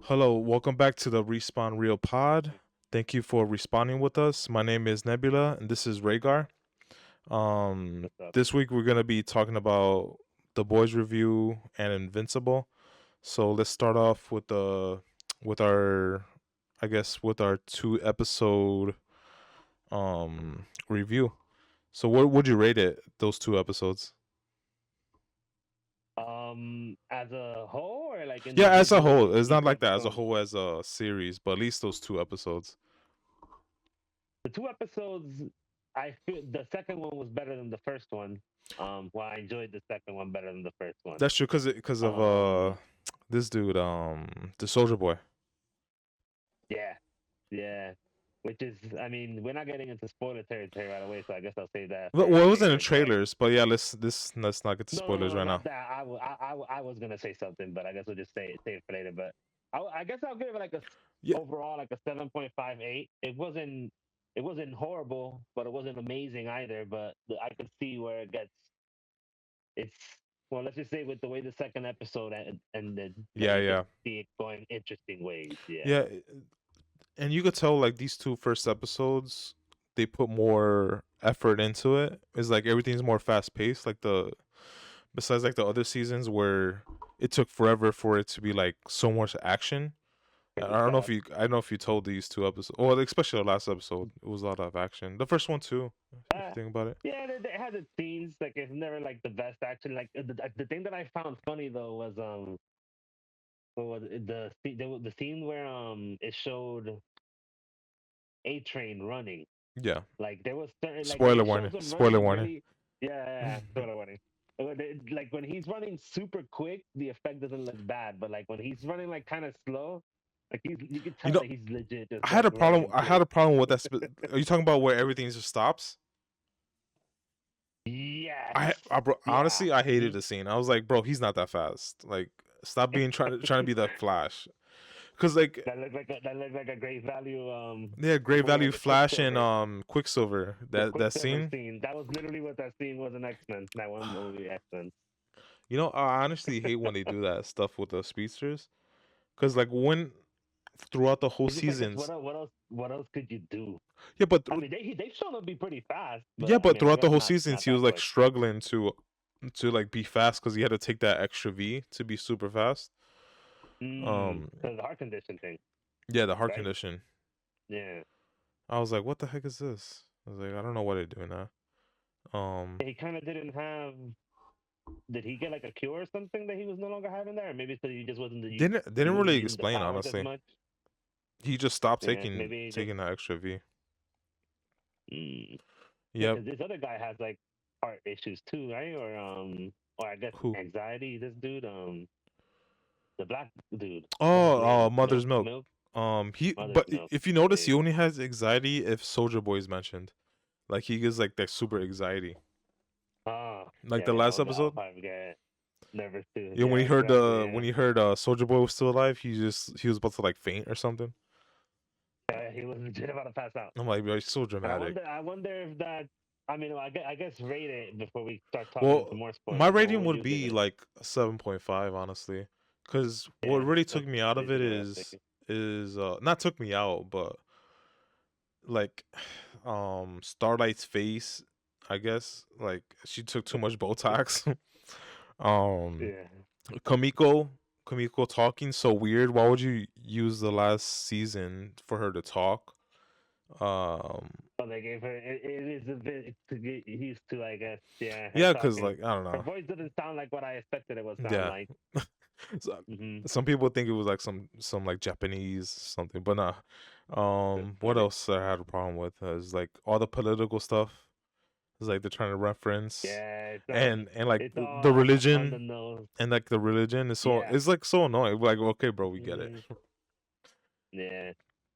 Hello, welcome back to the Respawn Real Pod. Thank you for responding with us. My name is Nebula and this is Raygar. What's up? This week we're gonna be talking about the Boys review and Invincible. So let's start off with with our with our 2 episode review. So what would you rate it, those 2 episodes? As a whole or like Yeah, as a individually, whole. It's each not like that as a episode? whole as a series, but at least those 2 episodes. The two episodes, I feel the second one was better than the first one. Well, I enjoyed the second one better than the first one. That's true because of Um, this dude the Soldier Boy. yeah, yeah. Which is, I mean, we're not getting into spoiler territory right away, so I guess I'll say that Well, it wasn't in later. But trailers, but yeah, let's not get to spoilers no, right not now. that. I was gonna say something, but I guess we'll just say it for later. But I guess I'll give it like Yeah, overall like a 7.58. It wasn't horrible, but it wasn't amazing either. But I could see where it's well. Let's just say with the way the second episode ended, that yeah, you could yeah, see it going interesting ways. Yeah. yeah, and you could tell like these 2 first episodes, they put more effort into it. It's like everything's more fast paced. Like the besides like the other seasons where it took forever for it to be like so much action. I Pretty don't know if fast. you I don't know if you told these 2 episodes, or especially the last episode, it was a lot of action. The first one too, if you Uh, think about it. yeah, it has its scenes. Like it's never like the best action. Like the thing that I found funny though was what was it? The scene where it showed A Train running. Yeah. Like there was certain like Spoiler it shows warning. him Spoiler running warning. really. Yeah, spoiler warning. Like when he's running super quick, the effect doesn't look bad. But like when he's running like kind of slow, like you can You tell know, that he's legit just I had like a problem. running I had quick. a problem with that. Are you talking about where everything just stops? Yes. Yeah. Honestly, I hated the scene. I was like, bro, he's not that fast. Like, stop being trying to be the Flash. Cause like, That looked like a great value yeah, Great what was Value it, Flash and Quicksilver. Quicksilver. The That Quicksilver scene. scene. That was literally what that scene was in X-Men. That one movie, X-Men. You know, I honestly hate when they do that stuff with the speedsters. Cause like when throughout the whole It's just like it's seasons, what else could you do? yeah, but I mean, they've shown to be pretty fast, yeah, but I but mean, I throughout the guess whole not seasons, not he was that like quick. struggling to like be fast because he had to take that extra V to be super fast. Um, So the heart condition thing, yeah, the heart right? condition. Yeah. I was like, what the heck is this? I was like, I don't know why they're doing that. He kind of didn't have. Did he get like a cure or something that he was no longer having there? Or maybe because he just wasn't he Didn't wasn't really using the explain powers as honestly. much. He just stopped Yeah, maybe he just. taking that extra V. Mm, yeah, Yep. because this other guy has like heart issues too, right? Or I guess Who? anxiety. This dude, the black dude, Oh, Mother's milk, Milk. milk, He mother's but milk. if you There notice, you he go. only has anxiety if Soldier Boy is mentioned. Like he gets like that super anxiety. Ah, Like yeah, the yeah. last Oh, the episode. Alpha guy. Nervous too. Yeah, Yeah, exactly. when Yeah. he heard Soldier Boy was still alive, he was about to like faint or something. Yeah, he was legit about to pass out. I'm like, bro, he's so And dramatic. I wonder if that. I mean, I guess rate it before we start talking into Well, more my spoilers. But what rating would would you give be it? like 7.5, honestly. Cause what Yeah, really took that's me out of it basically what I was thinking. is not took me out, but like Starlight's face, I guess. Like she took too much Botox. um Yeah. Kamiko Kamiko talking so weird. Why would you use the last season for her to talk? Um So they gave her. It is a bit to get used to, I guess. Yeah, her yeah, cause talking. like I don't Her know. voice doesn't sound like what I expected it would sound Yeah. like. So, Hmm. some people think it was like some like Japanese something, but nah. That's What funny. else I had a problem with is like all the political stuff. It's like they're trying to reference Yeah, and like it's all the on the religion nose. and like the religion is so Yeah. it's like so annoying. Like okay, bro, we get it. Hmm. Yeah.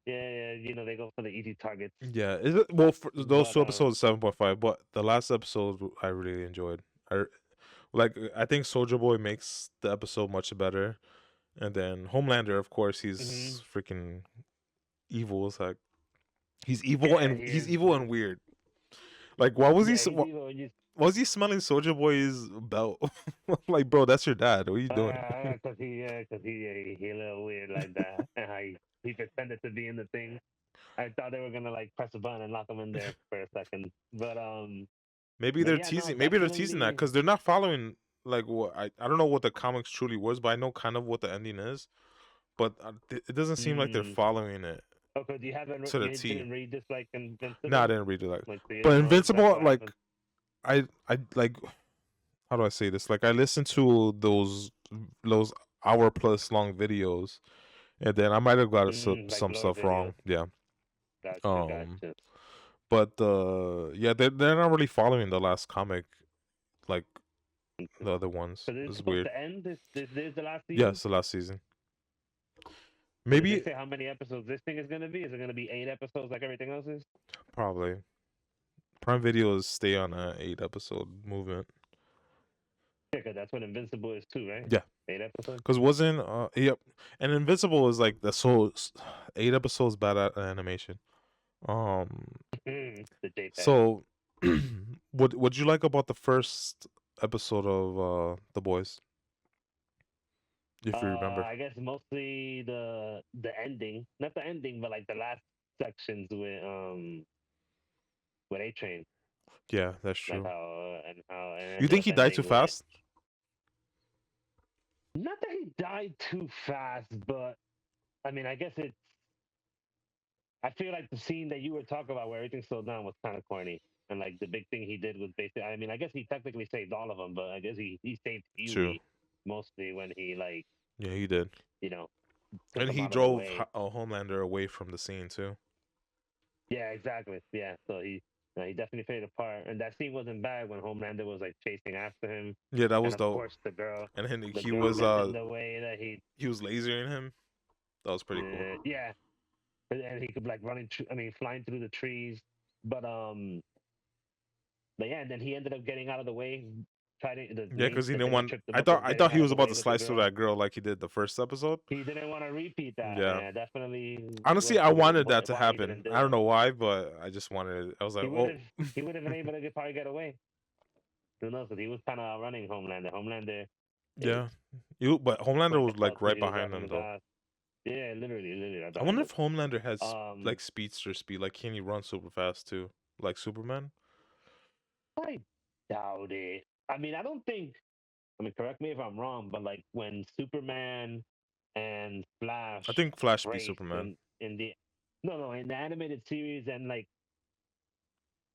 Yeah, yeah. They go for the easy targets. Yeah, well for those But 2 episodes 7.5, but the last episode I really enjoyed. I think Soldier Boy makes the episode much better, and then Homelander, of course, mhm. he's freaking evil. It's like Yeah, he he's is. evil and weird. Like why was he Yeah, so he's evil. was he smelling Soldier Boy's belt? Like, bro, that's your dad. What are you doing? Cause he a little weird like that, and how he pretended to be in the thing. I thought they were gonna like press a button and lock him in there for a second, Maybe but they're yeah, no, teasing. Maybe they're teasing that definitely. because they're not following like what I don't know what the comics truly was, but I know kind of what the ending is. But it doesn't seem like they're Mm, following it okay, you haven't to the you T. didn't read this like No, I Invincible, didn't read it like. like so you But don't know exactly Invincible, what like happened. I like how do I say this? Like I listened to those hour plus long videos, and then I might have got Like some lore stuff videos. wrong. Yeah. Gotcha, Um. gotcha. But yeah, they're not really following the last comic like the other ones. So this is It's supposed weird. to end. This is the last Yeah, season. it's the last season. So did they Maybe say how many episodes this thing is gonna be? Is it gonna be 8 episodes like everything else is? probably Prime Videos stay on a 8 episode movement. Yeah, 'cause that's what Invincible is too, right? Yeah, 8 episodes. because wasn't yep, and Invincible is like the so 8 episodes bad at animation. Um, The JPEG. so what you like about the first episode of The Boys, if you remember? I guess mostly the ending, not the ending, but like the last sections with A Train, Yeah, that's like true. how and how it You ended think up he died too ending with. fast? Not that he died too fast, but I mean, I guess it's. I feel like the scene that you were talking about where everything slowed down was kind of corny. And like the big thing he did was basically, I mean, I guess he technically saved all of them, but I guess he saved True. Huey mostly when he like, Yeah, he did. you know, took And him he out of the drove way. Homelander away from the scene too. Yeah, exactly. Yeah, so he definitely played a part, and that scene wasn't bad when Homelander was like chasing after him, Yeah, that and was of dope. course And then the he girl was met him the way that he was lasering him. That was pretty cool. yeah, and he could like I mean, flying through the trees, but yeah, and then he ended up getting out of the way. The Yeah, main because he the didn't thing that want. tripped him up was I getting thought out he of was the about way to with the slice through girl. that girl like he did the first episode. He didn't want to repeat that. Yeah. Yeah, definitely Honestly, was I wanted why that to he didn't happen. do I don't it. know why, but I just wanted it. I was like, oh, He would have been able to probably get away. Who knows? Because he was kind of running Homelander. Homelander is yeah. But Homelander quick was as hell like too. right He was behind dropping him his though. ass. Yeah, literally right I wonder behind him. if Homelander has Um, like speedster speed. Like, can he run super fast too, like Superman? I doubt it. I mean, I don't think. I mean, correct me if I'm wrong, but like when Superman and I Flash think Flash beat race Superman. in the no in the animated series and like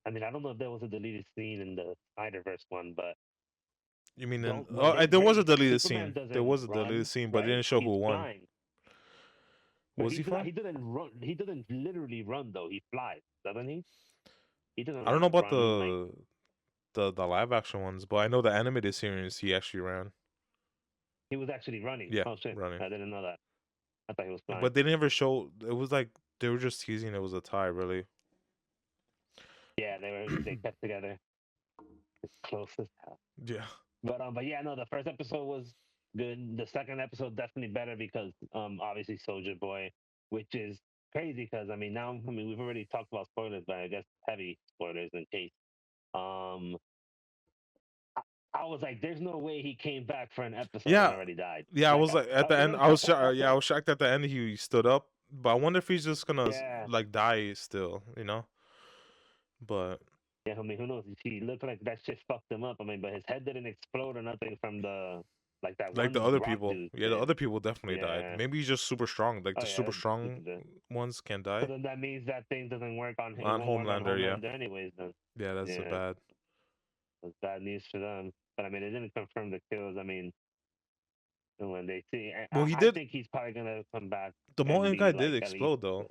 I mean I don't know if there was a deleted scene in the Spider-Verse one, but You mean in? don't when they There was a race, deleted Superman scene. There doesn't was a deleted run, scene, but it right? didn't show He's who won. flying. But Was he flying? he doesn't run. He doesn't literally run though. He flies, doesn't he? He doesn't I don't like know about run like. the live action ones, but I know the animated series he actually ran. He was actually running. Yeah, Oh shit! running. I didn't know that. I thought he was flying. But they never show. It was like they were just teasing. It was a tie, really. Yeah, they kept together. It's close as hell. Yeah. But yeah, no, the first episode was good. The second episode definitely better because obviously Soldier Boy, which is crazy because I mean we've already talked about spoilers, but I guess heavy spoilers in case. Um, I, I was like, there's no way he came back for an episode and Yeah, already died. yeah. I Like, was like at the you know end. what I was I'm yeah. I was shocked at the end. He stood up, but I wonder if he's just gonna Yeah, like die still. You know. But yeah. I mean, who knows? He looked like that shit fucked him up. I mean, but his head didn't explode or nothing from the like that like the one other rock people, dude yeah, the did. other people definitely died. Yeah. Maybe he's just super strong. Like Oh the yeah, super that's strong stupid. Then. ones can So die. then that means that thing doesn't work on it On won't work on Homelander, yeah, Homelander anyways. Then yeah. That's a yeah, bad. that's bad news for them. But I mean, it didn't confirm the kills. I mean, when they see, Well, he I did. think he's probably gonna come back The and Molten guy be did like at least explode though.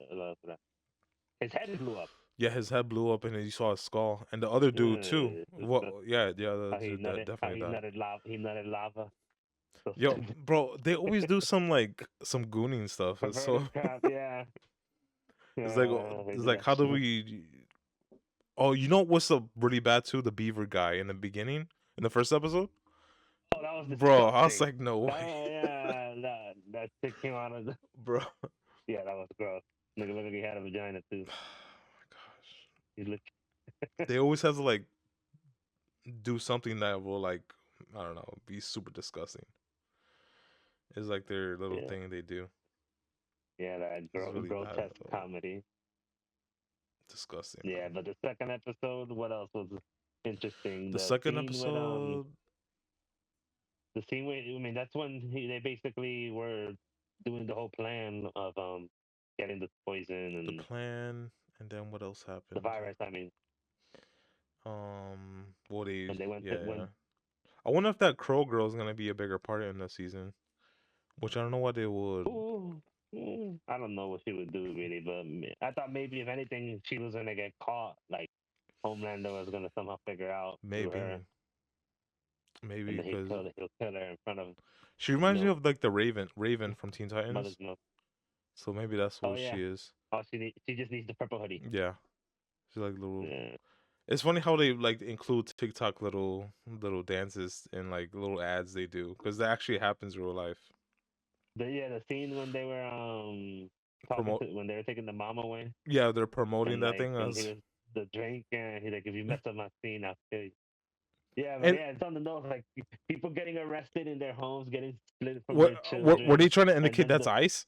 his head blew up. Yeah, his head blew up and then you saw his skull. And the other dude too. Well, yeah, yeah, the dude that How definitely he died. nutted lava. He nutted lava. So Yo, stupid. bro, they always do some like some gooning stuff. It's so Perverted crap. Yeah. They it's do like that how do shit. we? Oh, you know what's a really bad too? The beaver guy in the beginning in the first episode. Oh, that was Bro, I was disgusting. like, no way, Yeah, that shit came out of the. bro. Oh Yeah, that was gross. Look like he had a vagina too. my gosh, He looked. they always have like do something that will like, I don't know, be super disgusting. It's like their little Yeah, thing they do. yeah, that It's really bad grotesque though. comedy. Disgusting, Yeah, man. but the second episode, what else was interesting? The second With episode, the scene with, I mean, that's when they basically were doing the whole plan of getting the poison the and plan, and then what else the happened? virus. I mean, What they, and they went to yeah. when. I wonder if that Crow girl is gonna be a bigger part in the season. Which I don't know what they would. Ooh, I don't know what she would do really, but I thought maybe if anything, she was gonna get caught. Like Homelander was gonna somehow figure out through her, Maybe, maybe and then because he'll kill her in front of she reminds me milk, of like the Raven from Teen mother's Titans. milk. So maybe that's Oh what yeah. she is. She just needs the purple hoodie. Yeah, she's like little. Yeah. It's funny how they like include TikTok little dances and like little ads they do because that actually happens in real life. The scene when they were talking Promote. to when they were taking the mom away Yeah, they're promoting and that like thing and he as. was the drink and he's like if you mess up my scene I'll kill you. Yeah, but And yeah, it's on the nose like people getting arrested in their homes, getting split from what their were they children, trying to and indicate? then That's ice.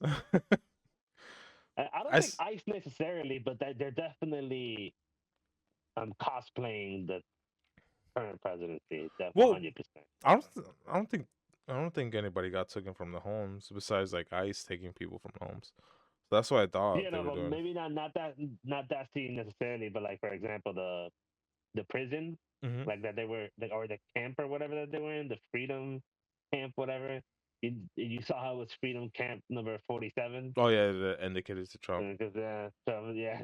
I don't think Ice. ICE necessarily, but that they're definitely cosplaying the current presidency. That's one Well, hundred percent. I don't. I don't think. I don't think anybody got taken from the homes besides like ICE taking people from the homes. So that's what I thought Yeah, they no, were but doing. maybe not that scene necessarily, but like for example the prison, Hmm. like that they were, or the camp or whatever that they were in, the freedom camp, whatever. You saw how it was freedom camp number 47, Oh yeah, that indicated to Trump. because so yeah,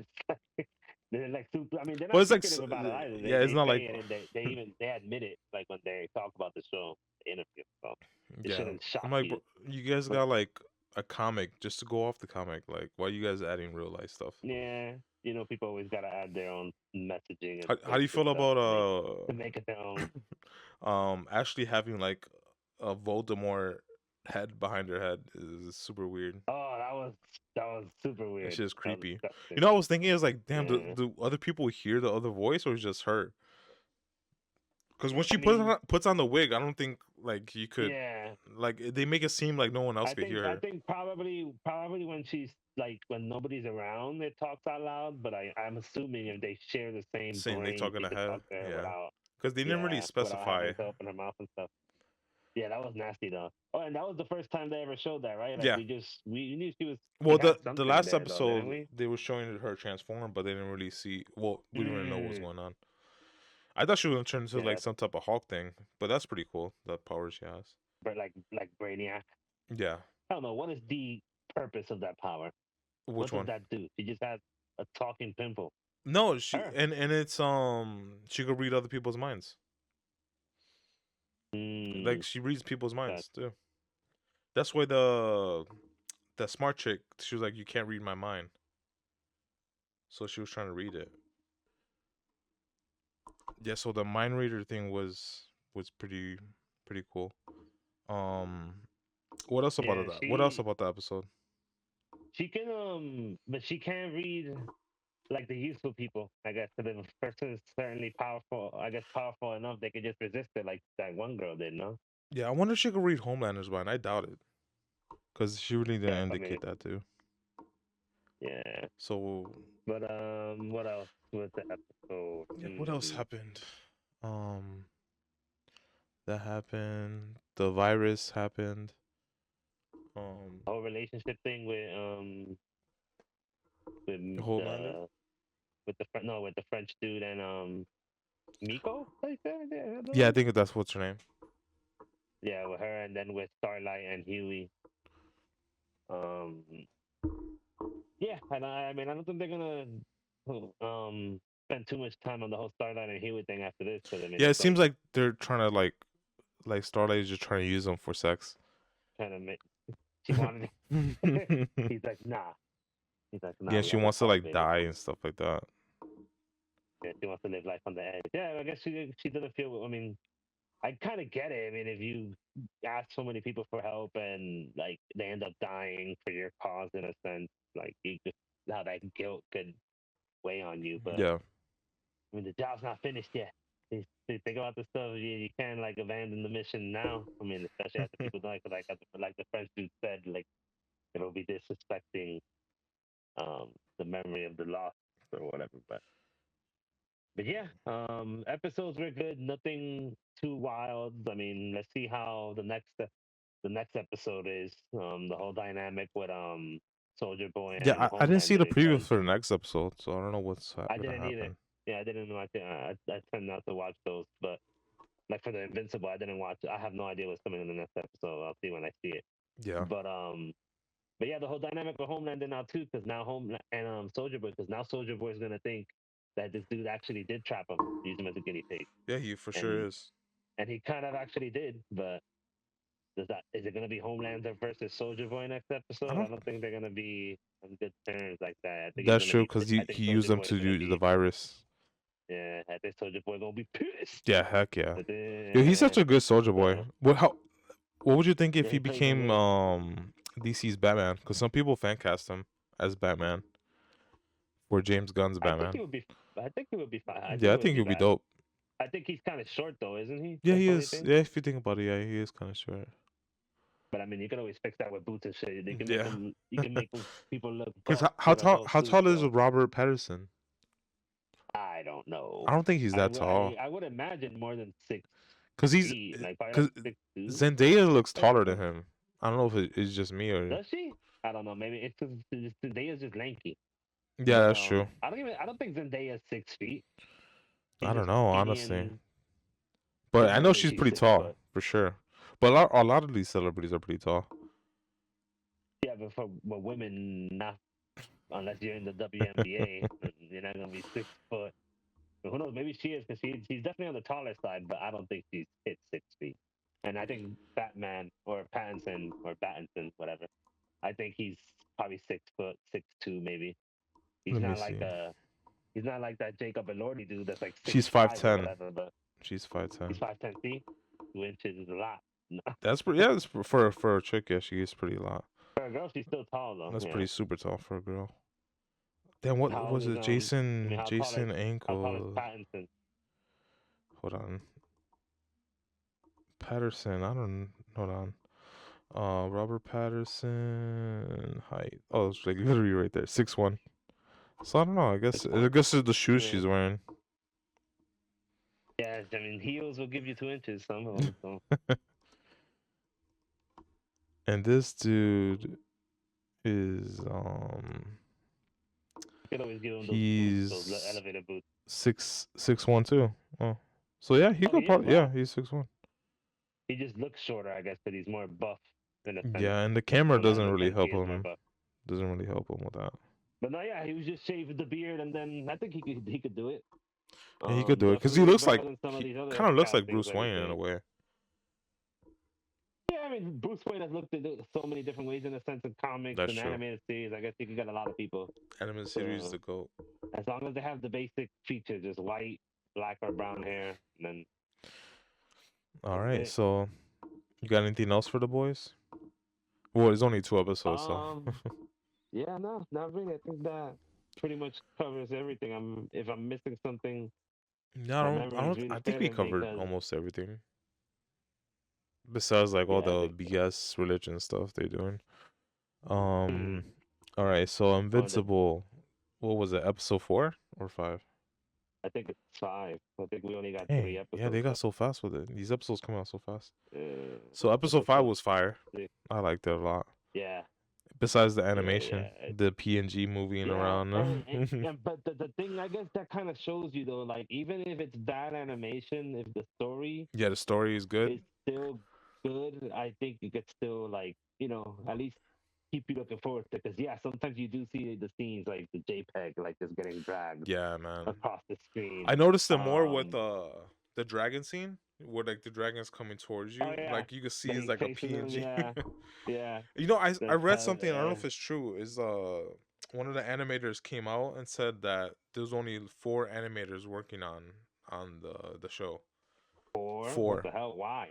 they're like super. I mean, they're But not it's like, secretive about it either. yeah, it's They not like, say it and they even they admit it, like when they talk about the show, the interview. So it yeah. shouldn't I'm shock like, bro, you. you guys But got like a comic just to go off the comic. Like, why are you guys adding real life stuff? yeah, people always gotta add their own messaging and How do you twists and feel stuff about to make it their own. actually having like a Voldemort head behind her head is super weird. Oh, that was super It's weird. just That was creepy. You disgusting. know, I was thinking is like, damn, Yeah. do other people hear the other voice or just her? Because when I she mean, puts on the wig, I don't think like you could yeah. like they make it seem like no one else could hear I her. think probably when she's like when nobody's around, it talks out loud. But I'm assuming if they share the same Saying they brain, talking she could ahead, talk there yeah. without Because they didn't really without specify. having to open her mouth and stuff. Yeah, that was nasty though. Oh, and that was the first time they ever showed that, right? Like Yeah. we knew she Well, had the something last there though, didn't episode we? they were showing her transform, but they didn't really see. Well, we didn't really know what was Mm. going on. I thought she was gonna turn into Yeah, like some type of Hulk thing, but that's pretty cool. The power she has. but like Brainiac. Yeah. I don't know what is the purpose of that power. What Which does one? that do? She just has a talking pimple. No, she Her. and it's she could read other people's minds. Like Mm, she reads people's that, minds too. That's why the smart chick she was like you can't read my mind, so she was trying to read it. Yeah, so the mind reader thing was pretty cool. Um, what else about yeah, that? What else about the episode? she can but she can't read like the useful people. I guess if a person is certainly powerful, I guess powerful enough, they could just resist it, like that one girl did. No, Yeah, I wonder if she could read Homelander's mind. I doubt it, because she really didn't yeah, I mean, indicate that too. yeah. So But what else was the episode? yeah, what else happened? Um, that happened. The virus happened. Whole relationship thing with Homelander. the with the French dude and Miko, like that, yeah, I Yeah, I believe. think that's what's her name. Yeah, with her and then with Starlight and Huey. Um, yeah, and I mean, I don't think they're gonna spend too much time on the whole Starlight and Huey thing after this, because I mean, Yeah, it it's like seems like they're trying to like Starlight is just trying to use them for sex. kind of make she wanted. He's like, nah. He's like, nah, Yeah, we she have to wants to talk, like baby. die and stuff like that. Yeah, she wants to live life on the edge. Yeah, I guess she doesn't feel. I mean, I kind of get it. I mean, if you ask so many people for help and like they end up dying for your cause in a sense, like you just how that guilt could weigh on you. But Yeah. I mean, the job's not finished yet. you think about the stuff, you can't like abandon the mission now. I mean, especially after people die, like the French dude said, like it'll be disrespecting the memory of the lost or whatever. But yeah, episodes were good. Nothing too wild. I mean, let's see how the next episode is. The whole dynamic with Soldier Boy and Yeah, I didn't see the Homelander preview because for the next episode, so I don't know what's I gonna didn't either. happen. Yeah, I didn't know. I tend not to watch those, but like for the Invincible, I didn't watch. I have no idea what's coming in the next episode. I'll see when I see it. Yeah. But but yeah, the whole dynamic with Homelander now too, because now Soldier Boy, because now Soldier Boy is gonna think that this dude actually did trap him, use him as a guinea pig, Yeah, he for sure and is. he kind of actually did. But is it gonna be Homelander versus Soldier Boy next I episode? I don't. don't think they're gonna be on good terms like that. I think he's That's gonna true be. because I he think used Soldier them Boy is to gonna do the be. virus. Yeah, I think Soldier Boy gonna be pissed. Yeah, heck yeah. But Yo, he's such a good Soldier Boy. so What would you think if yeah, he he plays a became good. DC's Batman? Because some people fan cast him as Batman for James Gunn's I think Batman. he would be. I think he would be fine. I Yeah, think I it would think be he'll be bad. dope. I think he's kind of short though, isn't he? Yeah, That's he the only is. thing. Yeah, if you think about it, yeah, he is kind of short. But I mean, you can always fix that with boots and shit. They can make Yeah. them. You can make people look Because buff how with a tall? whole How suit. tall is So Robert Patterson? I don't know. I don't think he's that tall. I would imagine more than 6 Cause feet, like probably like cause 6'2". Zendaya looks I taller don't than know. him. I don't know if it's just me or. Does she? I don't know. Maybe it's because Zendaya's just lanky. Yeah, But that's true. I don't think Zendaya's 6 feet. I She's don't just know, skinny honestly. and But there's I no know way she's she's pretty 6 foot. tall for sure. But a lot of these celebrities are pretty tall. Yeah, but for women, not unless you're in the WNBA, you're not gonna be 6 foot. Who knows? Maybe she is because she's definitely on the taller side, but I don't think she's hit 6 feet. And I think Batman or Pattinson, whatever. I think he's probably 6 foot, 6'2", maybe. He's Let me not like see. that Jacob Elordi dude that's like She's 6'5" or 5'10". whatever. But She's 5'10". he's 5'10". See, 2 inches is a lot. That's pretty. Yeah, that's for a chick. Yeah, she is pretty a lot. For a girl, she's still tall though. That's Yeah. pretty super tall for a girl. Then what How old was is it? I mean, Jason how tall is Ankle. Pattinson? Hold on. Patterson. I don't. Hold on. Robert Patterson height. Oh, it's like literally right there, 6'1". So I don't know. I guess 6'1". it's the shoes Yeah. she's wearing. Yeah, I mean, heels will give you 2 inches. Some of them. So. And this dude is You could always give him those boots, those he's elevator boots. 6'1" too. Oh, so yeah, he Oh, could he is. probably yeah, Wow. he's 6'1". He just looks shorter, I guess, but he's more buff in a sense. Yeah, and the camera Well, not in doesn't a really sense. He help is more him. buff. Doesn't really help him with that. But no, yeah, he was just shaving the beard, and then I think he could do it. Yeah, he could do it because he Definitely looks better like than some of these other kind of looks like castings Bruce that we're Wayne in a seeing. way. Yeah, I mean, Bruce Wayne has looked at it so many different ways in the sense of comics That's and true. animated series. I guess you can get a lot of people. Animated series the GOAT. As long as they have the basic features, just white, black, or brown hair, and then. All right, so you got anything else for the boys? Well, it's only 2 episodes, so. Yeah, no, not really. I think that pretty much covers everything. If I'm missing something, No, my memory's really I think we failing me covered 'cause- almost everything. Besides, like, all yeah, I the think so. BS religion stuff they're doing. Mhm. All right, so Oh, Invincible, what was it, episode 4 or 5? I think it's 5. I think we only got 3 Dang, yeah, episodes they got left. so fast with it. These episodes come out so fast. So Episode episode 5 was 6. fire. I liked it a lot. Yeah. Besides the Yeah, animation, yeah. the PNG moving around. But the thing, I guess that kind of shows you though, like even if it's bad animation, if the story Yeah, the story is good. is still good, I think you could still like at least keep you looking forward to. Because yeah, sometimes you do see the scenes like the JPEG like just getting dragged Yeah, man. across the screen. I noticed it more with the dragon scene, where like the dragon's coming towards you. Oh, yeah. Like you can see Like, it's like a facing them, PNG. yeah. You know, I read That's something. I don't know if it's true. Is one of the animators came out and said that there's only 4 animators working on the show. 4? 4. What the hell? Why?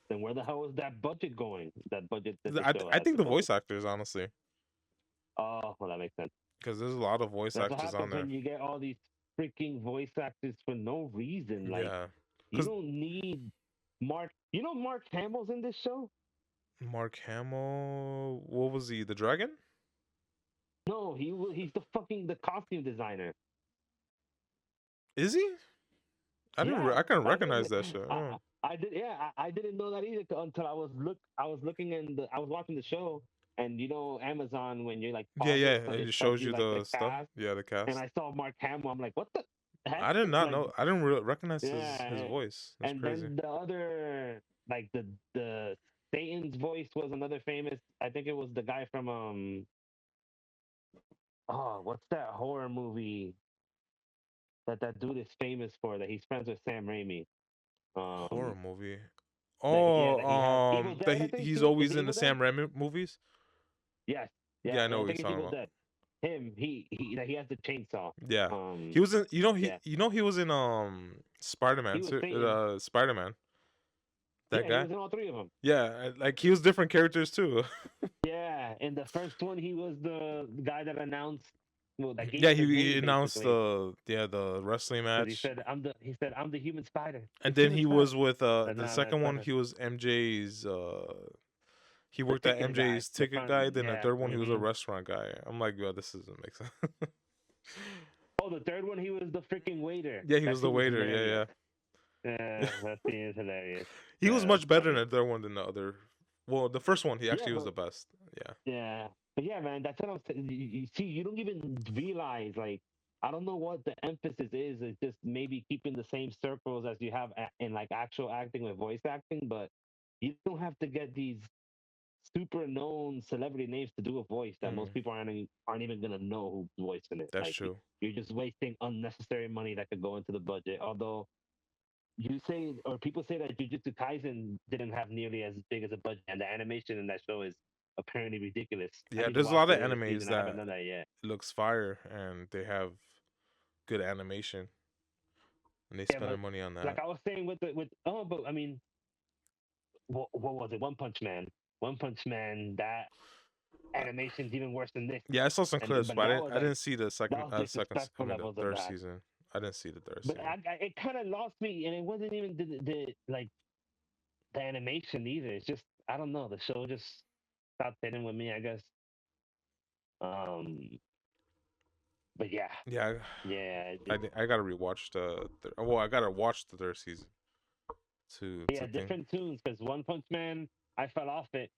Then where the hell is that budget going? That budget that the show I had think to the go. voice actors, honestly, Oh, well, that makes sense. because there's a lot of voice That's what actors on happens there. when you get all these freaking voice actors for no reason. Like, Yeah. You don't need Mark. You know Mark Hamill's in this show. Mark Hamill, what was he? The dragon? No, he's the costume designer. Is he? Yeah, I couldn't I recognize didn't. that shit. Oh. I did. Yeah, I didn't know that either until I was looking I was watching the show, and Amazon, when you like Yeah, pause yeah. it, It it just tells shows you you like the the stuff. cast, Yeah, the and cast. I saw Mark Hamill. I'm like, what the heck? I did not Like, know. I didn't recognize his yeah, voice. That's and crazy. then the other, like the Satan's voice was another famous. I think it was the guy from oh, what's that horror movie that dude is famous for? That he's friends with Sam Raimi. Horror movie. That he has Evil That Dead. I think he's is always it in the Evil Dead? Sam Raimi movies. Yes, Yeah, yeah, I know I what he's think it's talking Evil about. Dead. Him, he has the chainsaw. Yeah, Um, he was in. yeah, He was in Spider Man. he was Satan. Spider Man. That Yeah, he guy. was in all three of them. Yeah, like he was different characters too. Yeah, in the first one, he was the guy that announced, well, that gave Yeah, you the he name announced basically, the wrestling because match, he said I'm the human spider, and it's then human he spider. was with But the nah, man, second one. spider. He was MJ's. He The worked at ticket guy, MJ's the ticket front, guy. Then the yeah. third one, he was a restaurant guy. I'm like, yo, this doesn't make sense. Oh, the third one, he was the freaking waiter. Yeah, he That was the scene was waiter. hilarious. Yeah, yeah. Yeah, that scene is hilarious. He was Yeah, much that's better in funny. the third one than the other. Well, the first one, he Yeah, actually was but the best. Yeah. yeah, but yeah, man, that's what I'm saying. You see, you don't even realize, like, I don't know what the emphasis is. It's just maybe keeping the same circles as you have in like actual acting with voice acting, but you don't have to get these super known celebrity names to do a voice that Mm, most people aren't even gonna know who's voicing it. that's Like, true. you're just wasting unnecessary money that could go into the budget. Although you say, or people say, that Jujutsu Kaisen didn't have nearly as big as a budget, and the animation in that show is apparently ridiculous. I Yeah, need to there's a watch lot the of latest animes season. I haven't that done that yet. looks fire and they have good animation and they Yeah, spend their but money on like that. I was saying but I mean, what was it? One Punch Man. One Punch Man. That Uh, animation's even worse than this. yeah, I saw some And clips, but but that was I like didn't see the that was I disrespectful mean the levels of third bad. season. I didn't see the third But season. it kind of lost me, and it wasn't even the like the animation either. It's just, I don't know. The show just stopped hitting with me, I guess. Um, but yeah, Yeah, yeah, I gotta rewatch well, I gotta watch the third season to yeah. think. Different tunes, because One Punch Man, I fell off it.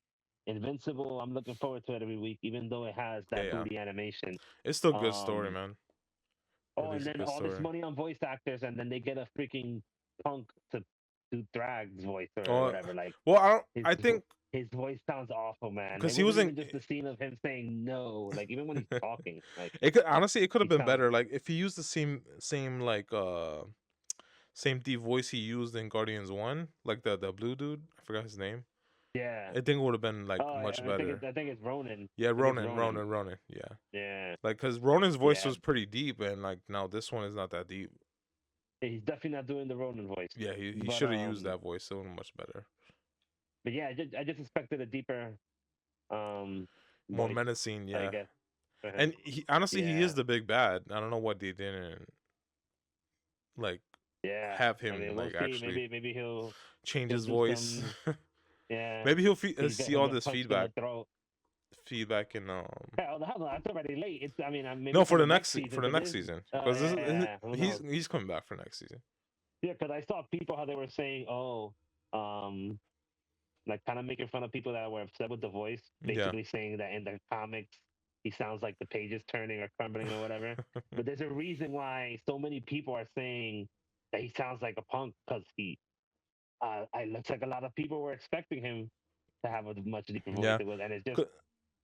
Invincible, I'm looking forward to it every week, even though it has Yeah, that yeah. booty animation. It's still good story, Um, man. oh, It and is a then good all this story. money on voice actors, and then they get a freaking punk to do Thragg's voice or Oh, whatever. Like, well, his I think his voice sounds awful, man. It because he wasn't was in. even just the scene of him saying no. Like, even when he's talking, like, It could honestly, it could have he been sounds, better. Like if he used the same like same deep voice he used in Guardians 1, like the blue dude. I forgot his name. yeah. I think it would have been like Oh, much better. I think it's Ronan. Yeah, I think it's Ronan. Yeah, Yeah, like because Ronan's voice yeah. was pretty deep, and like now this one is not that deep. He's definitely not doing the Ronan voice. Yeah, he But should have used that voice. It would much better, yeah, I just expected a deeper um more voice, menacing. I Yeah, guess, for him. and honestly he Yeah, is the big bad. I don't know what they didn't like yeah. have I him mean, we'll like see. actually Maybe change he'll his do voice. some. Yeah, Maybe see he'll all get this punched in the throat. feedback in Hell, no, that's already late. It's, I mean, maybe no, for the next for season, the because next this. season Oh, because yeah. Who knows? he's coming back for next season. Yeah, because I saw people how they were saying, oh, like kind of making fun of people that were upset with the voice, Yeah. basically saying that in the comics he sounds like the pages turning or crumbling or whatever. But there's a reason why so many people are saying that he sounds like a punk, because I looks like a lot of people were expecting him to have a much deeper voice. Yeah. It was, and it's just, you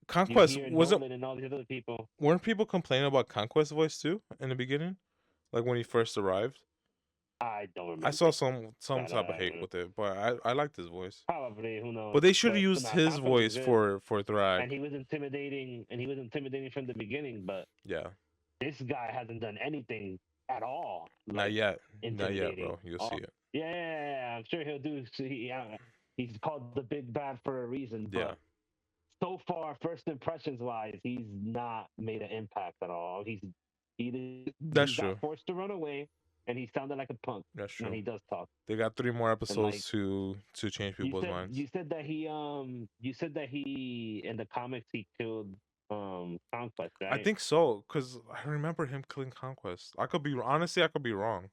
Conquest hear wasn't Nolan and all these other people. weren't people complaining about Conquest voice too in the beginning, like when he first arrived? I don't I remember. saw some I type of hate don't, with it, but I liked his voice. probably, who knows? But they should have But used nah, his Conquest was voice good, for Thragg. and he was intimidating from the beginning. But Yeah. this guy hasn't done anything at all Not like yet. Not yet, intimidating. bro. You'll see Oh, it. yeah, I'm sure he'll do. He's called the big bad for a reason, Yeah. but so far, first impressions wise, he's not made an impact at all. He That's got true. forced to run away, and he sounded like a punk That's when true. he does talk. They got 3 more And like episodes to change people's minds. you said that he in the comics he killed Conquest, I right? think so, because I remember him killing Conquest. I could be honestly, I could be wrong,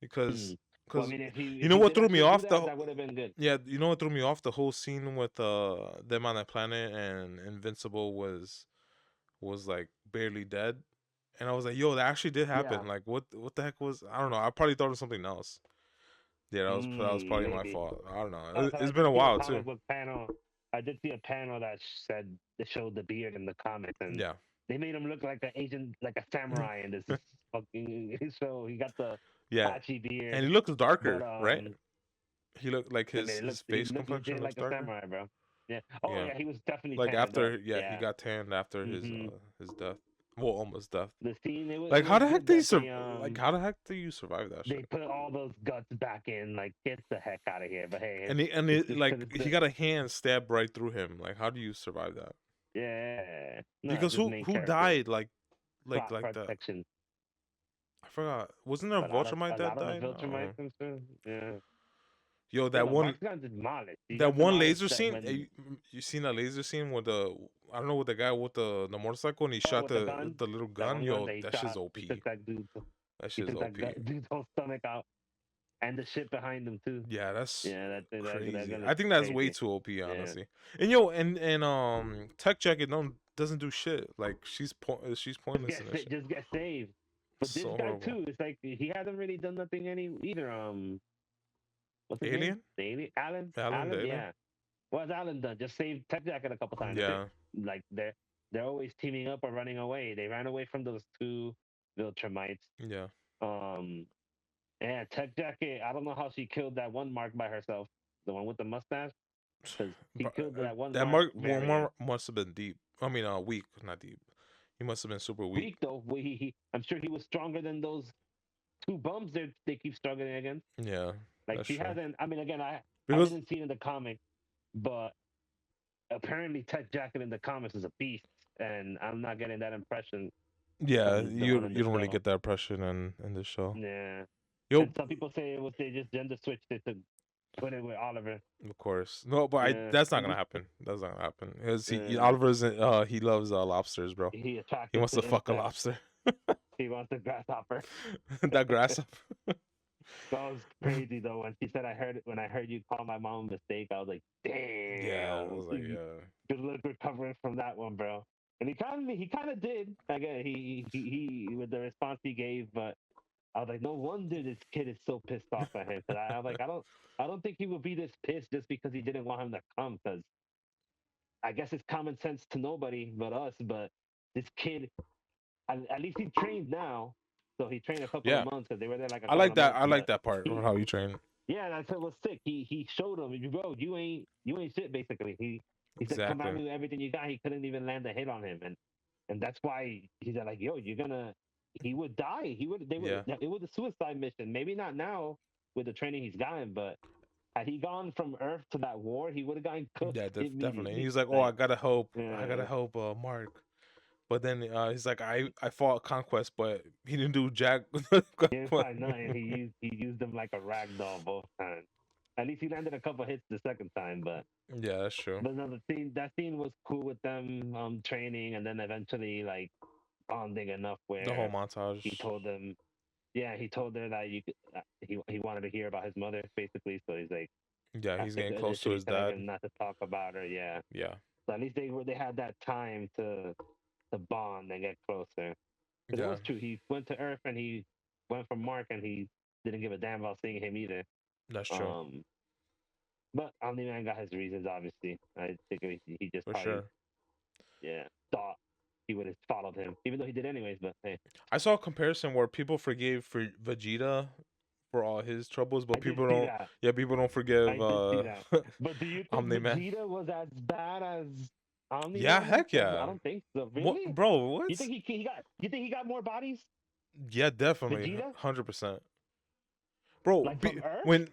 because Hmm. Well, I because mean, if you if know he what did threw me actually do off that, that would have been good. yeah, you know what threw me off, the whole scene with them on that planet and Invincible was like barely dead, and I was like, yo, that actually did Yeah. happen. Like, what the heck was? I don't know. I probably thought of something else. Yeah, that was probably my Maybe. fault. I don't know. Oh, It, 'cause it's I been did a see a while too. comic book panel. I did see a panel that said that showed the beard in the comics, and Yeah, they made him look like an Asian, like a samurai in this fucking show. He got the yeah, patchy and beard, he looks but darker, right? He looked like I mean, it his looked he face looked legit complexion looks like a darker. samurai, bro. Yeah. Oh Yeah, yeah, he was definitely like tanned up. after, yeah, he Yeah. got tanned after Hmm. his death. Well, almost death. The scene it Like was how the heck good did you that how the heck do you survive that they shit? put all those guts back in. Like, get the heck out of here. But hey, it's And just like because it's he the got a hand stabbed right through him. Like how do you survive that? yeah. No, it's Because just main who character died plot like that? protection. I forgot. Wasn't there a Viltrumite A that lot of the died? Viltrumites and stuff. Yeah. Yo, Yeah, no, Mark's got demolished. He that got one demolished laser that scene. when You seen that laser scene with the I don't know, with the guy with the motorcycle and he oh shot with the gun, the little that gun. one gun Yo, that he that shit's shot, he OP. took that dude That he shit's took that OP. dude's whole stomach out and the shit behind him too. Yeah, that's Yeah, that crazy. gun is I think that's way crazy. too OP, Yeah. honestly. And yo, and Tech Jacket doesn't do shit. Like she's pointless in this shit. Just get saved. But this So guy horrible. too, it's like he hasn't really done nothing any either. What's his name? Alien? The alien? Alan? Alan the Alan? alien? Yeah. What's Alan done? Just saved Tech Jacket a couple times. That's it. Yeah. Like they're always teaming up or running away. They ran away from those two Viltrumites. Yeah. Um, and Tech Jacket, I don't know how she killed that one mark by herself, the one with the mustache, because he killed that one That mark mark very must have been deep. I mean, weak, not deep. He must have been super weak. weak though. I'm sure he was stronger than those two bums they keep struggling against. Yeah, Like that's she true. hasn't. I mean, again, I Because didn't see it in the comic, but apparently Tech Jacket in the comics is a beast, and I'm not getting that impression yeah, on the one in you the don't really show. get that impression in the show. Yeah, Yo, and some people say it was they just gender switched it to put it with Oliver. of course. No, but Yeah, that's not gonna happen. That's not gonna happen. Because uh, Oliver's he loves lobsters, bro. he He attracted wants to to fuck a insects. lobster. He wants a grasshopper. That grass. That was crazy though. When she said, when I heard you call my mom a mistake," I was like, Yeah, I "Damn, was like, yeah. good luck recovering from that one, bro." And he kind of did. Again, he with the response he gave, but I was like, no wonder this kid is so pissed off at him. Cause I was like, I don't think he would be this pissed just because he didn't want him to come. Cause I guess it's common sense to nobody but us. But this kid, at least he trained now. So he trained a couple of Yeah, months because they were there like a I couple like of that. months. I like But that part of he, how you train. yeah, that's what was sick. He showed him, bro, you ain't shit. Basically, he said, come at Exactly. me with everything you got. He couldn't even land a hit on him, and that's why he said like, yo, you're gonna. He would die. He would. They would. Yeah. It was a suicide mission. Maybe not now with the training he's gotten, but had he gone from Earth to that war, he would have gotten cooked Yeah, definitely. And immediately. he's like, "Oh, Like, I gotta help Mark." But then he's like, I fought Conquest, but he didn't do jack." he didn't find nothing. He used them like a rag doll both times. At least he landed a couple hits the second time, but Yeah, that's true. another scene that scene was cool with them training, and then eventually like bonding enough The whole where montage. he told them, yeah, he told her that he wanted to hear about his mother basically. So he's like, Yeah, he's getting close to initially his telling dad. him not to talk about her. Yeah, Yeah, so at least they had that time to bond and get closer. Because it yeah, was true. He went to Earth and he went from Mark, and he didn't give a damn about seeing him either. that's true Um, but Omni-Man got his reasons, obviously. I think he just for probably, sure. yeah, thought he would have followed him, even though he did anyways. But hey, I saw a comparison where people forgave for Vegeta for all his troubles, I but did people see don't. that. Yeah, people don't forgive I did see that. But do you think Omni-Man. Vegeta was as bad as Yeah, Omni-Man? heck 'Cause yeah. I don't think so. What, Really? bro? You What? think he got? You think he got more bodies? Yeah, definitely, Vegeta, 100%, bro. like from Earth, When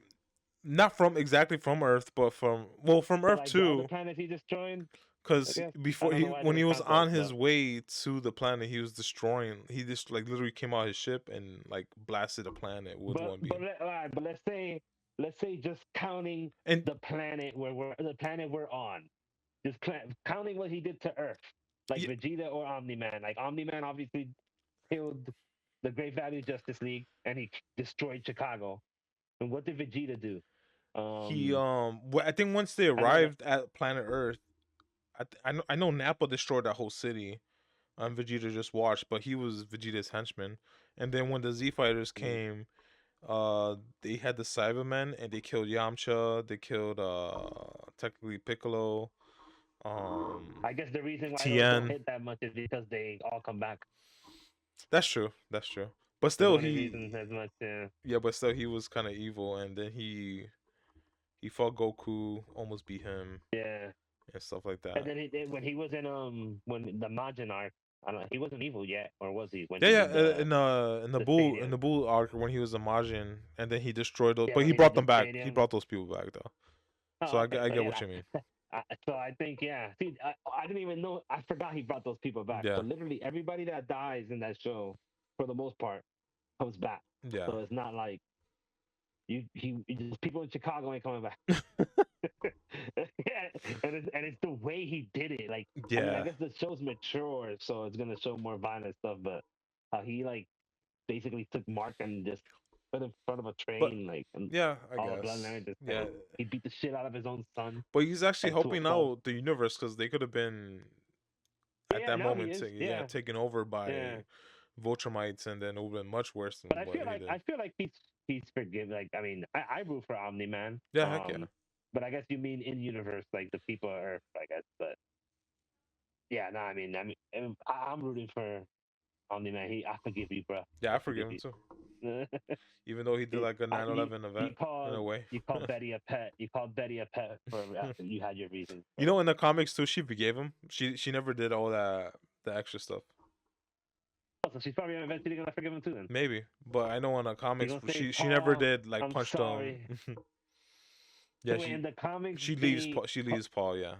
not from exactly from Earth, but from or Earth like the other too. planets he destroyed? Because guess I before don't know why I when he didn't was count that, on his but way to the planet, he was destroying. He just like literally came out of his ship and like blasted a planet with one beam. all right, but let's say just counting And the planet we're on, just counting what he did to Earth, like yeah, Vegeta or Omni-Man. Like Omni-Man obviously killed the Great Value Justice League and he destroyed Chicago. And what did Vegeta do? he Um, I think once they I know that. arrived at planet Earth, I know Nappa destroyed that whole city. Vegeta just watched, but he was Vegeta's henchman. And then when the Z Fighters Mm, came, they had the Cybermen and they killed Yamcha. They killed technically Piccolo, um, I guess the reason why those don't Tien. hit that much is because they all come back. That's true. That's true. But That's the still, only reason as much. yeah, but still he was kind of evil, and then he fought Goku, almost beat him, Yeah. and stuff like And that. then when he was in when the Majin arc, I don't know, he wasn't evil yet, or was he? When Yeah, he yeah. did the In the the bull stadium. arc when he was a Majin, and then he destroyed those, Yeah, but when he he did brought the them back. He stadium. brought those people back though. So Oh, okay. I So get what yeah, you mean. so I think yeah. See, I didn't even know. I forgot he brought those people back. Yeah, But literally everybody that dies in that show, for the most part, comes back. yeah, So it's not like just people in Chicago ain't coming back. Yeah, and it's the way he did it. Like, I mean, I yeah, guess the show's mature, so it's gonna show more violent stuff. But how he like basically took Mark and just put in front of a but train, like, and yeah, I all the guess bloodline just yeah. he beat the shit out of his own son, But he's actually like to a helping fault. out the universe because they could have been at Yeah, that now he moment, is. yeah, Yeah, taken over yeah. by Viltrumites, and then it would have been much worse But than I what feel he like did. he's forgiven. Like, I mean, I root for Omni Man. Yeah, heck yeah. But I guess you mean in universe, like the people of Earth, I guess. But yeah, no, I'm rooting for Omni Man. I forgive you, bro. Yeah, I I forgive forgive him you. too. Even though he did like a I, you 9/11 you event in called a way. you called Betty a pet. You called Betty a pet for you had your reasons. You So. know, in the comics too, she forgave him. She never did all that the extra stuff. Oh, so she's probably eventually gonna forgive him too. Then Maybe, but I know in the you're comics gonna say, she never Paul, did like I'm punched him. sorry. Yeah, So wait, in the comics, she leaves Paul. Yeah,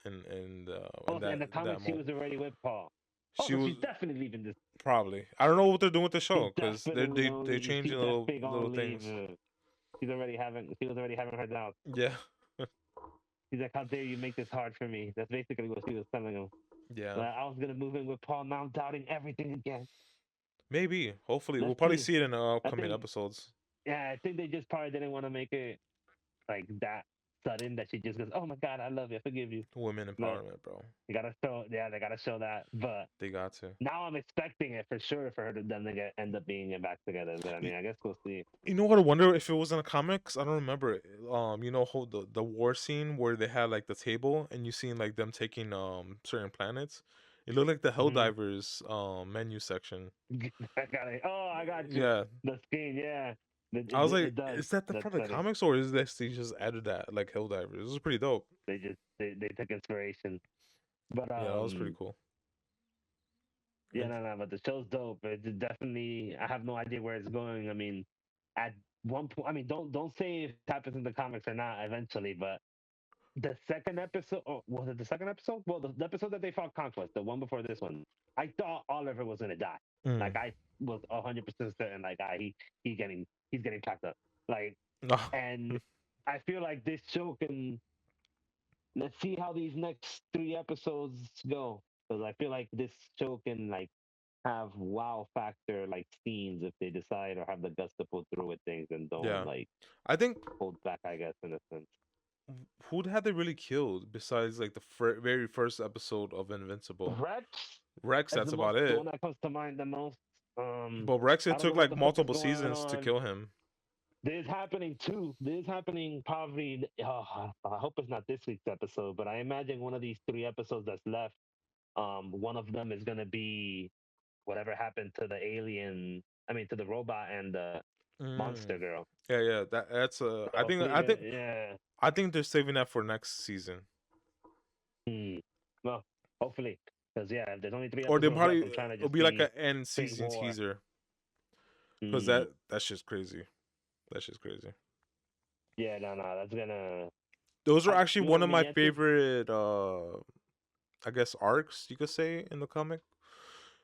in in the that comics she moment was already with Paul. Oh, she so was she's definitely leaving this. probably. I don't know what they're doing with the She's show because definitely they gonna leave. changing She's definitely little gonna leave. things. She was already having her doubts. Yeah, She's like, "How dare you make this hard for me?" That's basically what she was telling him. yeah. Like, I was gonna move in with Paul. Now I'm doubting everything again. Maybe. Hopefully, we'll Let's probably see. see it in the I upcoming think, episodes. yeah, I think they just probably didn't want to make it like that sudden that she just goes, "Oh my God, I love you, I forgive you." Women But empowerment, bro. you gotta show, yeah, they gotta show that. But They got to. now I'm expecting it for sure for her to them to end up being back together. But I You, mean, I guess we'll see. you know what? I wonder if it was in the comics. I don't remember. You know, the war scene where they had like the table and you seen like them taking certain planets. It looked like the Hmm. Helldivers menu section. I got it. Oh, I got you. Yeah, The scene, yeah. I was like, It does. is that the That's from the funny. comics or is this they just added that like Helldivers? This is pretty dope. They took inspiration. But Yeah, that was pretty cool. yeah, And no, but the show's dope. It's definitely. I have no idea where it's going. I mean, at one point, I mean, don't say if it happens in the comics or not. Eventually, but the second episode, or was it the second episode? Well, the episode that they fought Conquest, the one before this one, I thought Oliver was gonna die. mm. Like I was 100% certain. Like he's getting packed up. Like, Ah, and I feel like this show can. Let's see how these next 3 episodes go, because I feel like this show can like have wow factor like scenes if they decide or have the guts to pull through with things and don't yeah, like I think hold back. I guess in a sense. who had they really killed besides like the very first episode of Invincible? Rex Rex, is that's about the it. one that comes to mind the most. But Rex, it I don't took know what like the fuck is multiple going seasons to on. kill him. This is happening too. This is happening probably. I hope it's not this week's episode, but I imagine one of these 3 episodes that's left. One of them is gonna be whatever happened to the alien. I mean, to the robot and the monster Mm. girl. Yeah, yeah. That's So hopefully, yeah. I think they're saving that for next season, Hmm. Well, hopefully, because yeah, if there's only three or they episodes left, probably I'm trying to it'll just be like see an end straight season war. teaser because Hmm. that's just crazy. That's just crazy. Yeah, no, that's gonna. Those are I actually feel one of me my at this. favorite I guess arcs you could say in the comic,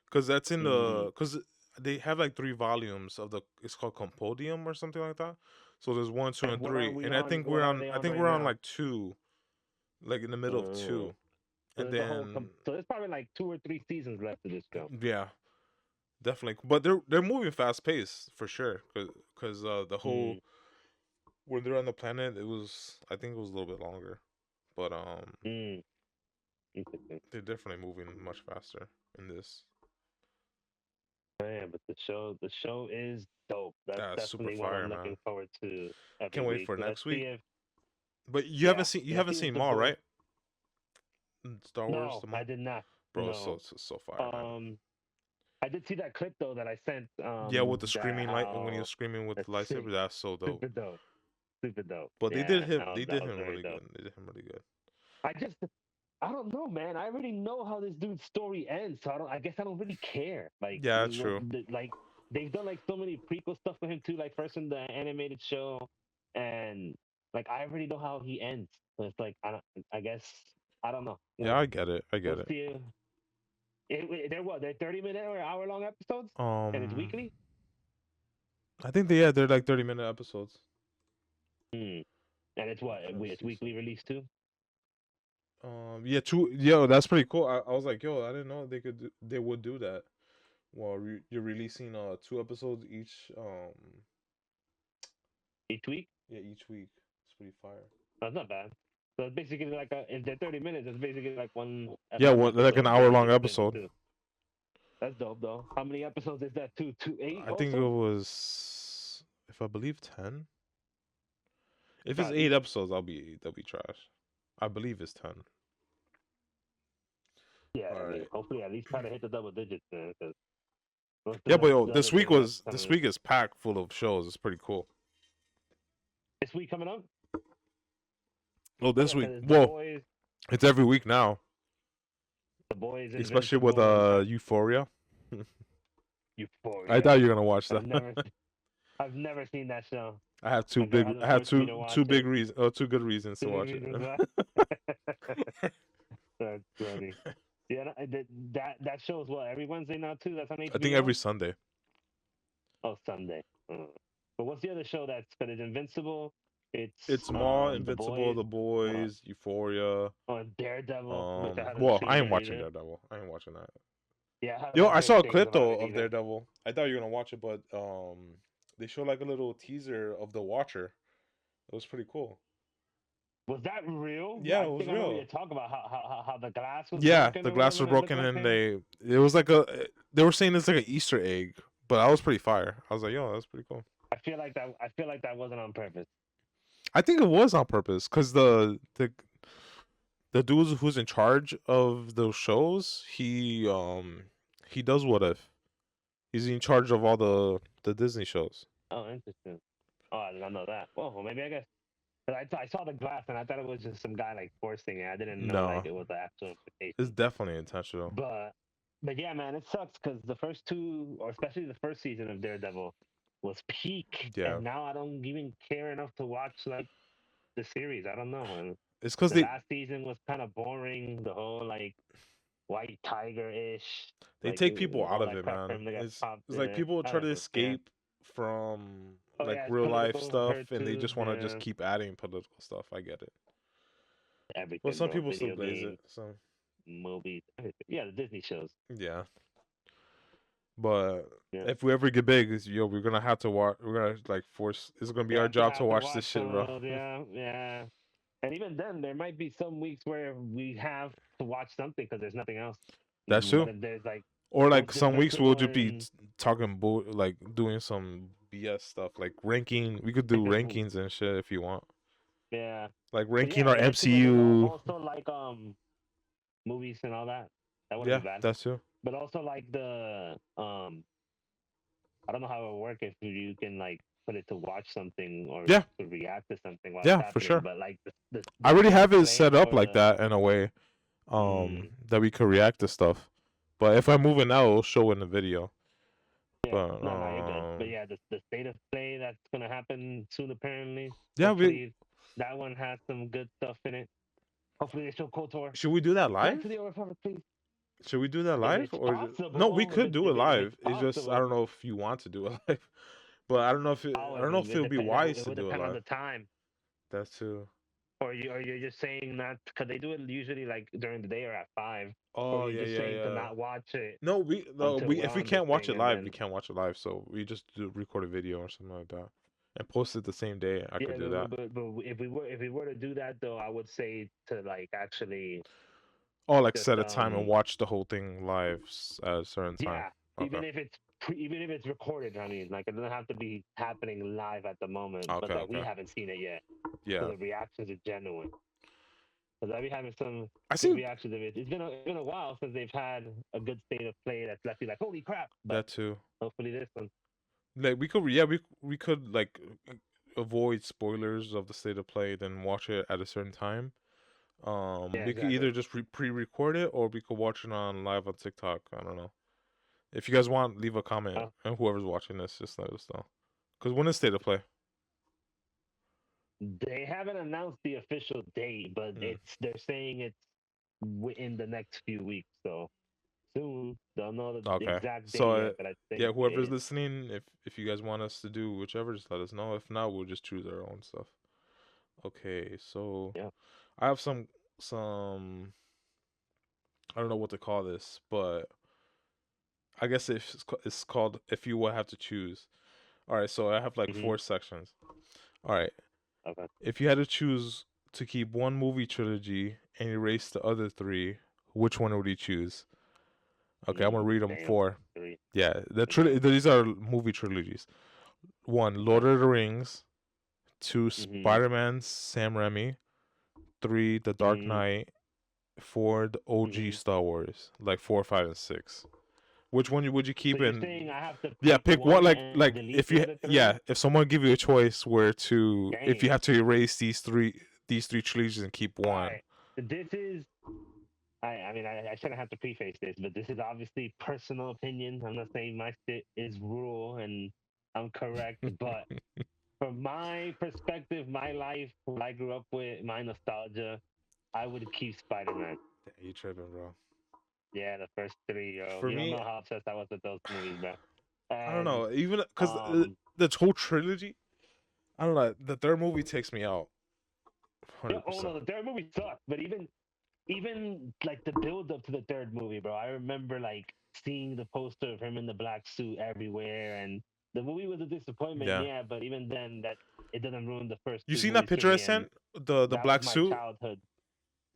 because that's in the because they have like 3 volumes of the. It's called Compodium or something like that. So there's 1, 2, And and what are 3, we and I on? think What we're are on. they I on think right we're on now? like 2, like in the middle of Uh, 2, so and there's a whole. then So there's probably like 2 or 3 seasons left of this show. yeah, definitely. But they're moving fast paced for sure, because the whole Mm, when they're on the planet, it was I think it was a little bit longer, but mm, interesting. they're definitely moving much faster in this. Man, but the show is dope. That's That's super definitely one fire, I'm man. looking forward to every Can't wait week. for Let's next week. see if But yeah. you Let's haven't see if seen the Maul, boy. right? Star Wars No, the I Maul, did not. bro. It's No. so fire, man. Um, I did see that clip though that I sent. Yeah, with the That screaming light when he how was screaming with that's the lightsaber, that's so dope. super dope. Super dope. But Yeah, they that did was him very really dope. good. They did him really good. I don't know, man. I already know how this dude's story ends, so I guess I don't really care. Like, Yeah, that's true. like they've done like so many prequel stuff for him too. Like first in the animated show, and like I already know how he ends. So it's like I guess I don't know. Yeah, I get it. I We'll get it. see. They're what? They're 30-minute or hour-long episodes, and it's Um, weekly. I think they're like 30-minute episodes. Hmm. And it's what? I'm trying to It's see weekly something. release too. Yeah, two. Yo, that's pretty cool. I was like, yo, I didn't know they would do that. Well, you're releasing 2 episodes each. Each week. Yeah, each week. It's pretty fire. That's not bad. So it's basically like if they're 30 minutes, it's basically like one Yeah, one what like an episode hour long basically split into episode. two. That's dope though. How many episodes is that? Two, eight I think it also? was, if I believe, 10. If it's At 8 least. episodes, that'll be trash. I believe it's 10. Yeah, All I mean, right. hopefully at least try to hit the double digits then, because most of Yeah, but yo, the other this week things that's was this coming week is packed full of shows. It's pretty cool. this week coming up. Oh, Oh this yeah, week. because Well, it's every week now, the boys, especially with Invincible, and Euphoria. I Euphoria. thought you were gonna watch I've that. never, I've never seen that show. I have My girl hasn't forced me to watch big it. reasons, two good reasons to Two big watch reasons why. it. That's funny. Yeah, that shows what every Wednesday now too. That's on I think every HBO. Sunday. Oh, Sunday. But what's the other show that's got it? Invincible. It's It's Maul, The Invincible, Boys. The Boys, Euphoria. Daredevil, which I haven't Well, I seen ain't yet watching either. Daredevil. I ain't watching that. Yeah, I Yo, haven't I heard saw a things clip about though it of either. Daredevil. I thought you were gonna watch it, but they showed like a little teaser of the Watcher. It was pretty cool. Was that real? Yeah, I it was think I remember you real. talk about how the glass was Yeah, broken the or glass whatever, was and it looked broken like and him. it was like they were saying it's like an Easter egg, but I was pretty fire. I was like, yo, that's pretty cool. I feel like that wasn't on purpose. I think it was on purpose because the dude who's in charge of those shows, he does What If. He's in charge of all the Disney shows. Oh, interesting. Oh, I did not know that. Well, maybe I guess. But I saw the glass and I thought it was just some guy like forcing it. I didn't know like No, it was the actual it's implication. definitely intentional. But yeah, man, it sucks because the first two, or especially the first season of Daredevil, was peak, Yeah, and now I don't even care enough to watch like the series. I don't know. And it's because the last season was kind of boring. The whole like White Tiger ish, they like take people out all of that it, crap for man. him to get popped It's in like it. people I try don't to know. Yeah. escape from Oh like yeah, it's real life political stuff, her and they too. just want to just Yeah. keep adding political stuff. I get it, but Everything, some bro. people still Video blaze it. games, So movies, everything. Yeah, the Disney shows. yeah, but Yeah. if we ever get big, yo, we're gonna have to watch. We're gonna like force. It's gonna be You our have to job to watch this watch shit, some of bro. those. Yeah, yeah. And even then, there might be some weeks where we have to watch something because there's nothing else. That's What true. if there's like Or we'll like just some put weeks it we'll just be on? talking like doing some BS stuff, like ranking. We could do rankings and shit if you want, Yeah, like but ranking yeah, our we actually maybe MCU. also like movies and all that. That wouldn't Yeah, be bad. that's true. But also like the I don't know how it would work if you can like put it to watch something or Yeah, to react to something while it's yeah, for happening. sure. But like I the already state of have it play set up or like the that in a way, mm, that we could react to stuff. But if I move it now, it'll show in the video. yeah, But no, you're good. But yeah, the state of play that's gonna happen soon apparently. yeah, we Hopefully that one has some good stuff in it. Hopefully they show KOTOR. Should we do that Back live? to the Overpower, please. Should we do that If live it's or no? We possible, could do it if it's live. It's just I possible, don't know if you want to do it live, but I don't know if oh, I don't know if it would be wise it to would do it depend on live. the time. That's too. Or you're just saying that because they do it usually like during the day or at 5, or Oh you're yeah, just yeah, saying to yeah. not watch it No, until we we're if we on this can't watch thing, it and live, we then can't watch it live. So we just do record a video or something like that, and post it the same day. I yeah, could do that. but if we were to do that though, I would say to like actually Oh, like just set a time and watch the whole thing live at a certain time. yeah, Okay. even if it's recorded. I mean, like it doesn't have to be happening live at the moment, but Okay. that we Okay. haven't seen it yet, so Yeah. the reactions are genuine. Because I'll be having some I good see reactions of it. It's been a while since they've had a good state of play that's left you like, holy crap! But that too. hopefully this one. Like we could, yeah, we could like avoid spoilers of the state of play, then watch it at a certain time. Yeah, We could exactly. either just pre-record it or we could watch it on live on TikTok. I don't know. If you guys want, leave a comment, Oh. and whoever's watching this, just let us know. Cause when is state of play? They haven't announced the official date, but they're saying it's in the next few weeks. So soon they'll know the Okay. exact date So yet. But I think yeah, whoever's it, listening, if you guys want us to do whichever, just let us know. If not, we'll just choose our own stuff. Okay, so yeah. I have some I don't know what to call this, but I guess it's called if you would have to choose. All right, so I have like 4 sections. All right. Okay. If you had to choose to keep one movie trilogy and erase the other 3, which one would you choose? Okay, I'm gonna read them. Damn. 4. 3. Yeah, these are movie trilogies. 1, Lord of the Rings. 2, Spider-Man, Sam Raimi. 3, The Dark Knight. 4, the OG Star Wars, like 4, 5, and 6. Which one would you keep So you're in? saying I have to Pick one. Like delete if the you other 3? if someone give you a choice where to if you Dang. have to erase these three trilogies and keep one. Right. This is. I mean, I shouldn't have to preface this, but this is obviously personal opinion. I'm not saying my shit is rule and I'm correct, but from my perspective, my life, what I grew up with, my nostalgia, I would keep Spider-Man. You tripping, bro? Yeah, the first 3. Yo. For You don't me, know how obsessed I was with those movies, bro. I don't And know. Even because the whole trilogy, I don't know. The third movie takes me out. 100%. Oh no, the third movie sucked. But even like the build up to the third movie, bro. I remember like seeing the poster of him in the black suit everywhere, and the movie was a disappointment. Yeah, but even then, that it doesn't ruin the first. You 2 seen that movies for picture I me, and sent? The that black was my suit. childhood.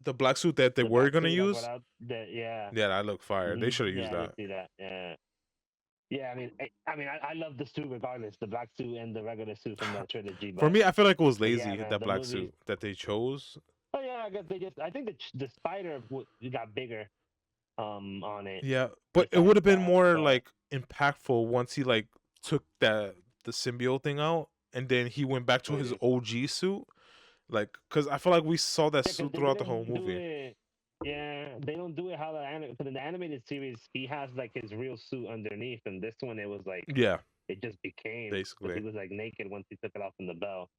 The black suit that they The were black gonna suit I brought use. out, yeah. Yeah, that looked fire. They should have used Yeah, I that. did see that. Yeah. Yeah, I love the suit regardless, the black suit and the regular suit from that trilogy. But For me, I feel like it was yeah, lazy man, that the black movie. suit that they chose. Oh yeah, I guess they just. I think the spider got bigger, on it. Yeah, but it would have been more like impactful once he like took the symbiote thing out, and then he went back to his OG suit. Like, cause I feel like we saw that suit throughout the whole movie. Yeah, they don't do it how because in the animated series he has like his real suit underneath, and this one it was like it just became basically he was like naked once he took it off from the bell.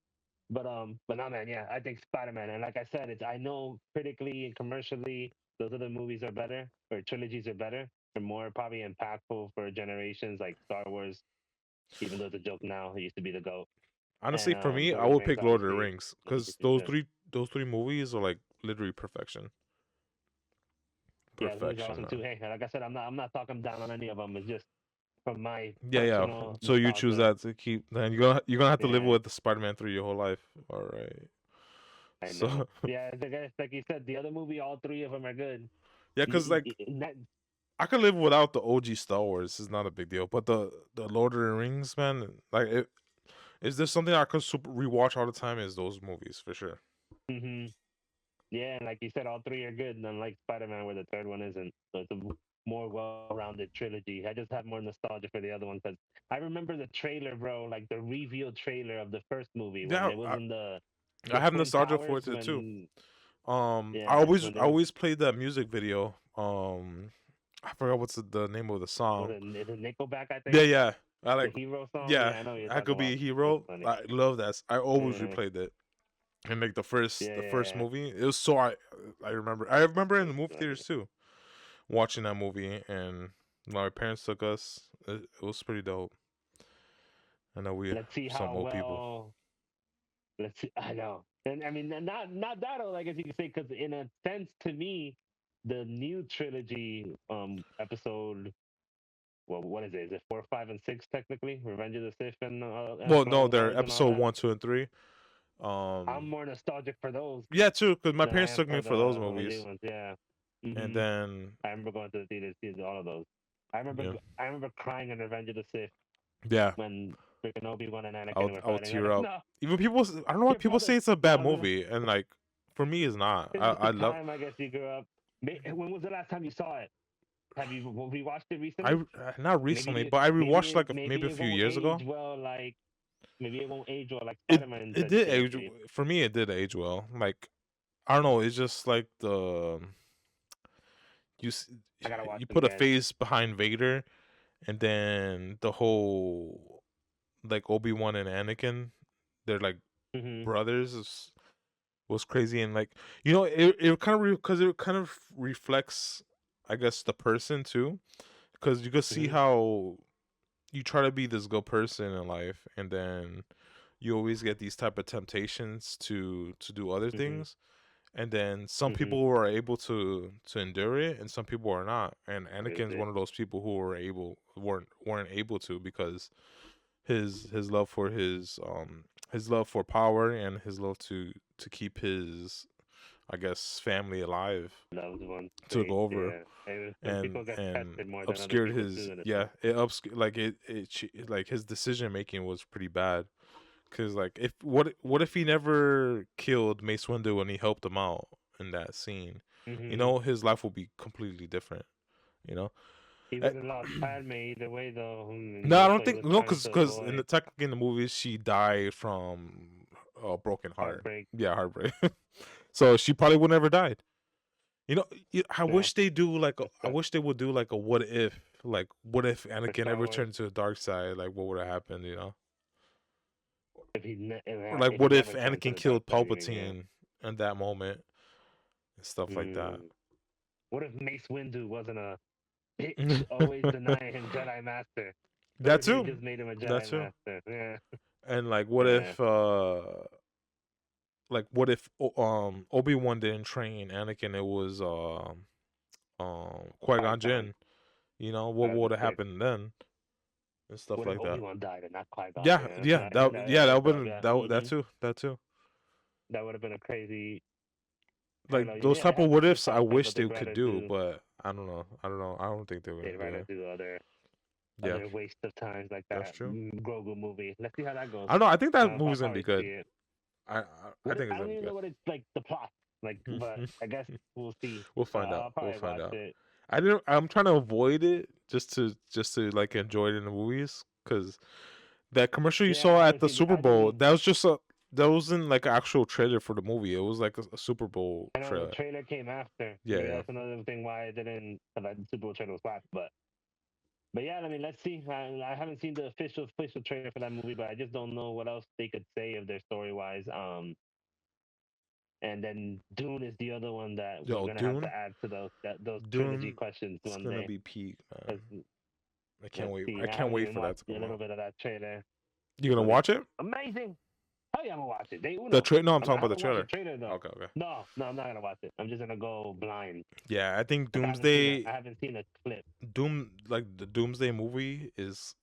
But no man, yeah, I think Spider-Man, and like I said, I know critically and commercially those other movies are better, or trilogies are better. They're more probably impactful for generations, like Star Wars. Even though it's a joke now, it used to be the GOAT. Honestly, And for me, I Lord of the would Rings, pick Lord of the obviously, Rings because those three movies are like literally perfection. Yeah, those are awesome Man. too. Hey, like I said, I'm not talking down on any of them. It's just from my Yeah. So you choose that to keep. Then you're gonna have to live with the Spider-Man 3 your whole life. All right. I know. Yeah, like you said, the other movie, all 3 of them are good. Yeah, because like I could live without the OG Star Wars. It's not a big deal. But the Lord of the Rings, man, like is there something I could rewatch all the time? Is those movies for sure? Yeah, and like you said, all 3 are good. And unlike Spider-Man, where the third one isn't, so it's a more well-rounded trilogy. I just have more nostalgia for the other one because I remember the trailer, bro, like the reveal trailer of the first movie when it was in the I have Twin nostalgia Towers for it too. Yeah, I always played that music video. I forgot what's the name of the song. Is it Nickelback? I think. Yeah. I like the hero song. Yeah, I know you're I could be a about. hero. I love that. I always replayed it. And like the Yeah, first yeah, movie, it was so I remember in the movie yeah. theaters too, watching that movie, and my parents took us. It was pretty dope. I know we Let's see some how old people. well. Let's see. I know, and I mean, not that old, I guess you could say, because in a sense, to me, the new trilogy, episode. Well, what is it? Is it 4, 5, and 6 technically? Revenge of the Sith and Well, no, Clone they're Wars and all episode that. 1, 2, and 3. I'm Um, more nostalgic for those yeah, too, because my than I parents am took me for for those the new movies, ones. Yeah. and Hmm. then I remember going to the theater to see all of those. yeah, I remember crying in Revenge of the Sith yeah, when freaking Obi-Wan and Anakin were I would fighting. I'm tear like, up. no, Even people, I don't know why your people brother. say it's a bad No, movie, and like for me, it's not. it's just the I love. time I guess you grew up. When was the last time you saw it? Have you rewatched it recently? Not recently, but I rewatched like maybe Maybe a it few won't years age ago. well like maybe it won't age well like It Spider-Man it did age trilogy. for me. It did age well. Like I don't know. It's just like you s- I gotta watch you them put a again. face behind Vader, and then the whole like Obi-Wan and Anakin, they're like Hmm. brothers was crazy. And like it kind of because it kind of reflects, I guess, the person too, because you could see Hmm. how you try to be this good person in life, and then you always get these type of temptations to do other Hmm. things, and then some Hmm. people are able to endure it, and some people are not. And Anakin's Crazy. one of those people who weren't able to, because his love for his love for power, and his love to keep his, I guess, family alive, Loved one took fate. over, Yeah. And some people get and tested more than other obscured people his, too in a yeah, sense. it like like his decision making was pretty bad. Cause like if what if he never killed Mace Windu and he helped him out in that scene? Hmm. His life would be completely different. You know. He Eh, would have lost Padme either way though. no, I That's don't what he think was no, trying cause to cause in the avoid. technically in the movies she died from a broken heart. Heartbreak. Yeah, heartbreak. So she probably would never died. I Yeah. wish they do like That's I tough. wish they would do like a what if, like what if For Anakin Star ever Wars. turned to the dark side, like what would have happened, or like If he what if never turned to Anakin the dark killed side, you mean, yeah. Palpatine in that moment and stuff like that. Mm. What if Mace Windu wasn't a bitch, always denying him Jedi Master? What That if they too. just made him a That Jedi too. Master? Yeah. And Yeah. like what if Obi-Wan didn't train Anakin, it was Qui-Gon Qui-Gon. Jinn, what That'd be would have sick. happened then and stuff What if like that. Obi-Wan died and not Qui-Gon? Yeah, Yeah. yeah, Yeah, that that worked would out. been Yeah. that Hmm. too. That too. That would have been a crazy Like parallel. those Yeah, type it of has what to ifs I cross over. wish they They'd could rather do, do. but I don't know. I don't know. I don't think they're gonna They'd do rather it. do Yeah, other waste of times like that's that true. Grogu movie. Let's see how that goes. I don't know. I think that I'll movie's gonna be probably see good. it. I I, I think I it's don't gonna even be know what it's like the plot like, but good. I guess we'll see. We'll find out. I'll We'll probably find watch out. it. I'm trying to avoid it just to like enjoy it in the movies, because that commercial you Yeah, I saw at haven't the seen. Super Bowl, that was just a that wasn't like an actual trailer for the movie. It was like a Super Bowl I know the trailer. trailer came after. Yeah, Maybe yeah. that's another thing why I didn't. Like the Super Bowl trailer was whack, but yeah, I mean, let's see. I haven't seen the official trailer for that movie, but I just don't know what else they could say of their story wise. And then Dune is the other one that we're Yo, gonna have to Dune, add to those trilogy Dune, questions it's one gonna day. be peak, man. 'Cause I can't let's wait. see. I I can't haven't wait even for that watched to a come little out. bit of that trailer. You gonna Looks watch it? amazing. Oh yeah, I'm gonna watch it. Day The uno. trailer? No, I'm I talking about the haven't watched the trailer. trailer though. Okay, okay. No, no, I'm not gonna watch it. I'm just gonna go blind. Yeah, I think Like I haven't seen a clip. Like the Doomsday movie is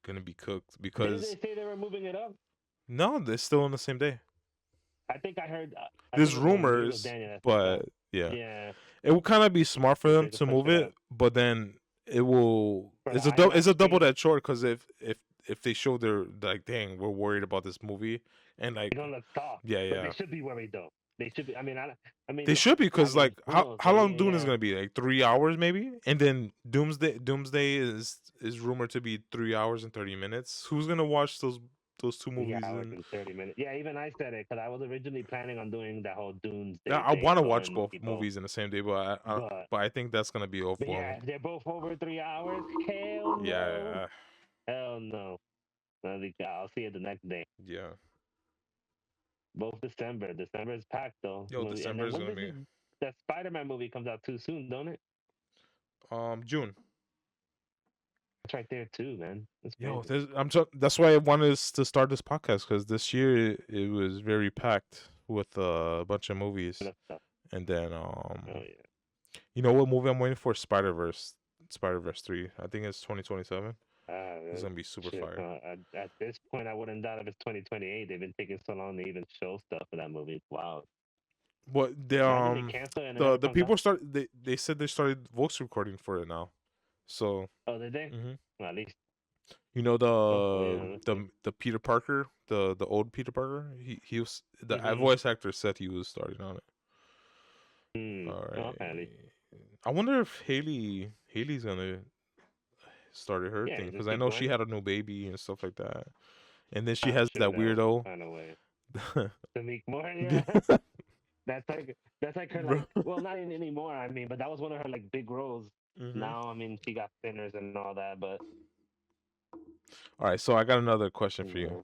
gonna be cooked, Didn't they because say they were moving it up? no, they're still on the same day. I think I heard. I There's think it was maybe it was rumors, Daniel that said that. but yeah, Yeah, it would kind of be smart for they them said to to push move it it, up but then it will. for the It's IMAX a double screen. edged sword, because if they show they're like, dang, we're worried about this movie, and They like, don't look soft, yeah, but they yeah, should be worried though. They should be. they should be, because like Who knows? how long Dune is Yeah, gonna be, like 3 hours maybe, and then Doomsday is rumored to be 3 hours and 30 minutes. Who's gonna watch those two 3 movies? hours And and 30 minutes. Yeah, even I said it because I was originally planning on doing that whole yeah, Doomsday I thing want to and going watch in both multiple. movies in the same day, But but I think that's gonna be but overwhelming. yeah, if they're both over 3 hours, hell no, Yeah, hell no. I'll see it the next day. yeah. Both December. December is packed though. Yo, And December then is when gonna does be that Spider-Man movie comes out too soon, don't it? June. It's right there too, man. That's Yo, crazy. that's why I wanted us to start this podcast because this year it was very packed with a bunch of movies, Enough stuff. and then Oh yeah. you know what movie I'm waiting for? Spider Verse 3. I think it's 2027. It's Uh, gonna be super shit. fire. At this point, I wouldn't doubt if it's 2028. They've been taking so long to even show stuff for that movie. Wow. But Imagine they cancel it and it never the comes out. people they said they started voice recording for it now. So Oh, did they? hmm Well, at least. you know Oh, well, yeah. Let's see. the Peter Parker, the old Peter Parker. He was the Mm-hmm. voice actor said he was starting on it. All Oh, okay, at right. least. I wonder if Haley's gonna start her Yeah, thing because just I keep know she going. had a new baby and stuff like that, and then she I'm has sure that they'll weirdo. find a way to make more. Yeah. That's like her Bro. like well not anymore. I mean, but that was one of her like big roles. hmm Now I mean she got thinners and all that, but All right, so I got another question for you. yeah,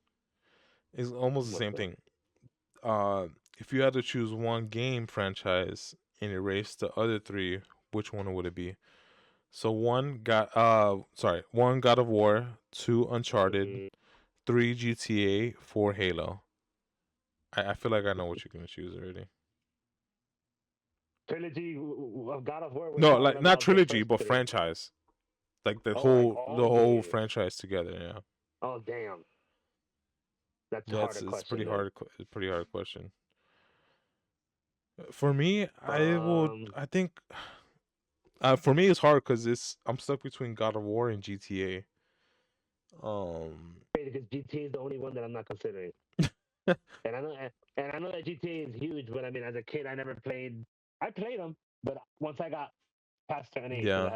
It's almost the what's same up? thing. Uh, if you had to choose one game franchise and erase the other three, which one would it be? So one God of War, two Uncharted, Mm, three GTA, four Halo. I feel like I know what you're gonna choose already. trilogy of God of War, which No, I like remember not that was the trilogy, first but three. franchise. Like Oh, like the all whole games. franchise together. Yeah, Oh damn, that's a yeah. harder It's question pretty then. hard. It's pretty hard question. For me, I would. Um, I think. For me, it's hard because I'm stuck between God of War and GTA. Um. because GTA is the only one that I'm not considering, and I know that GTA is huge, but I mean as a kid I never played. I played them, but once I got past certain age, because Yeah.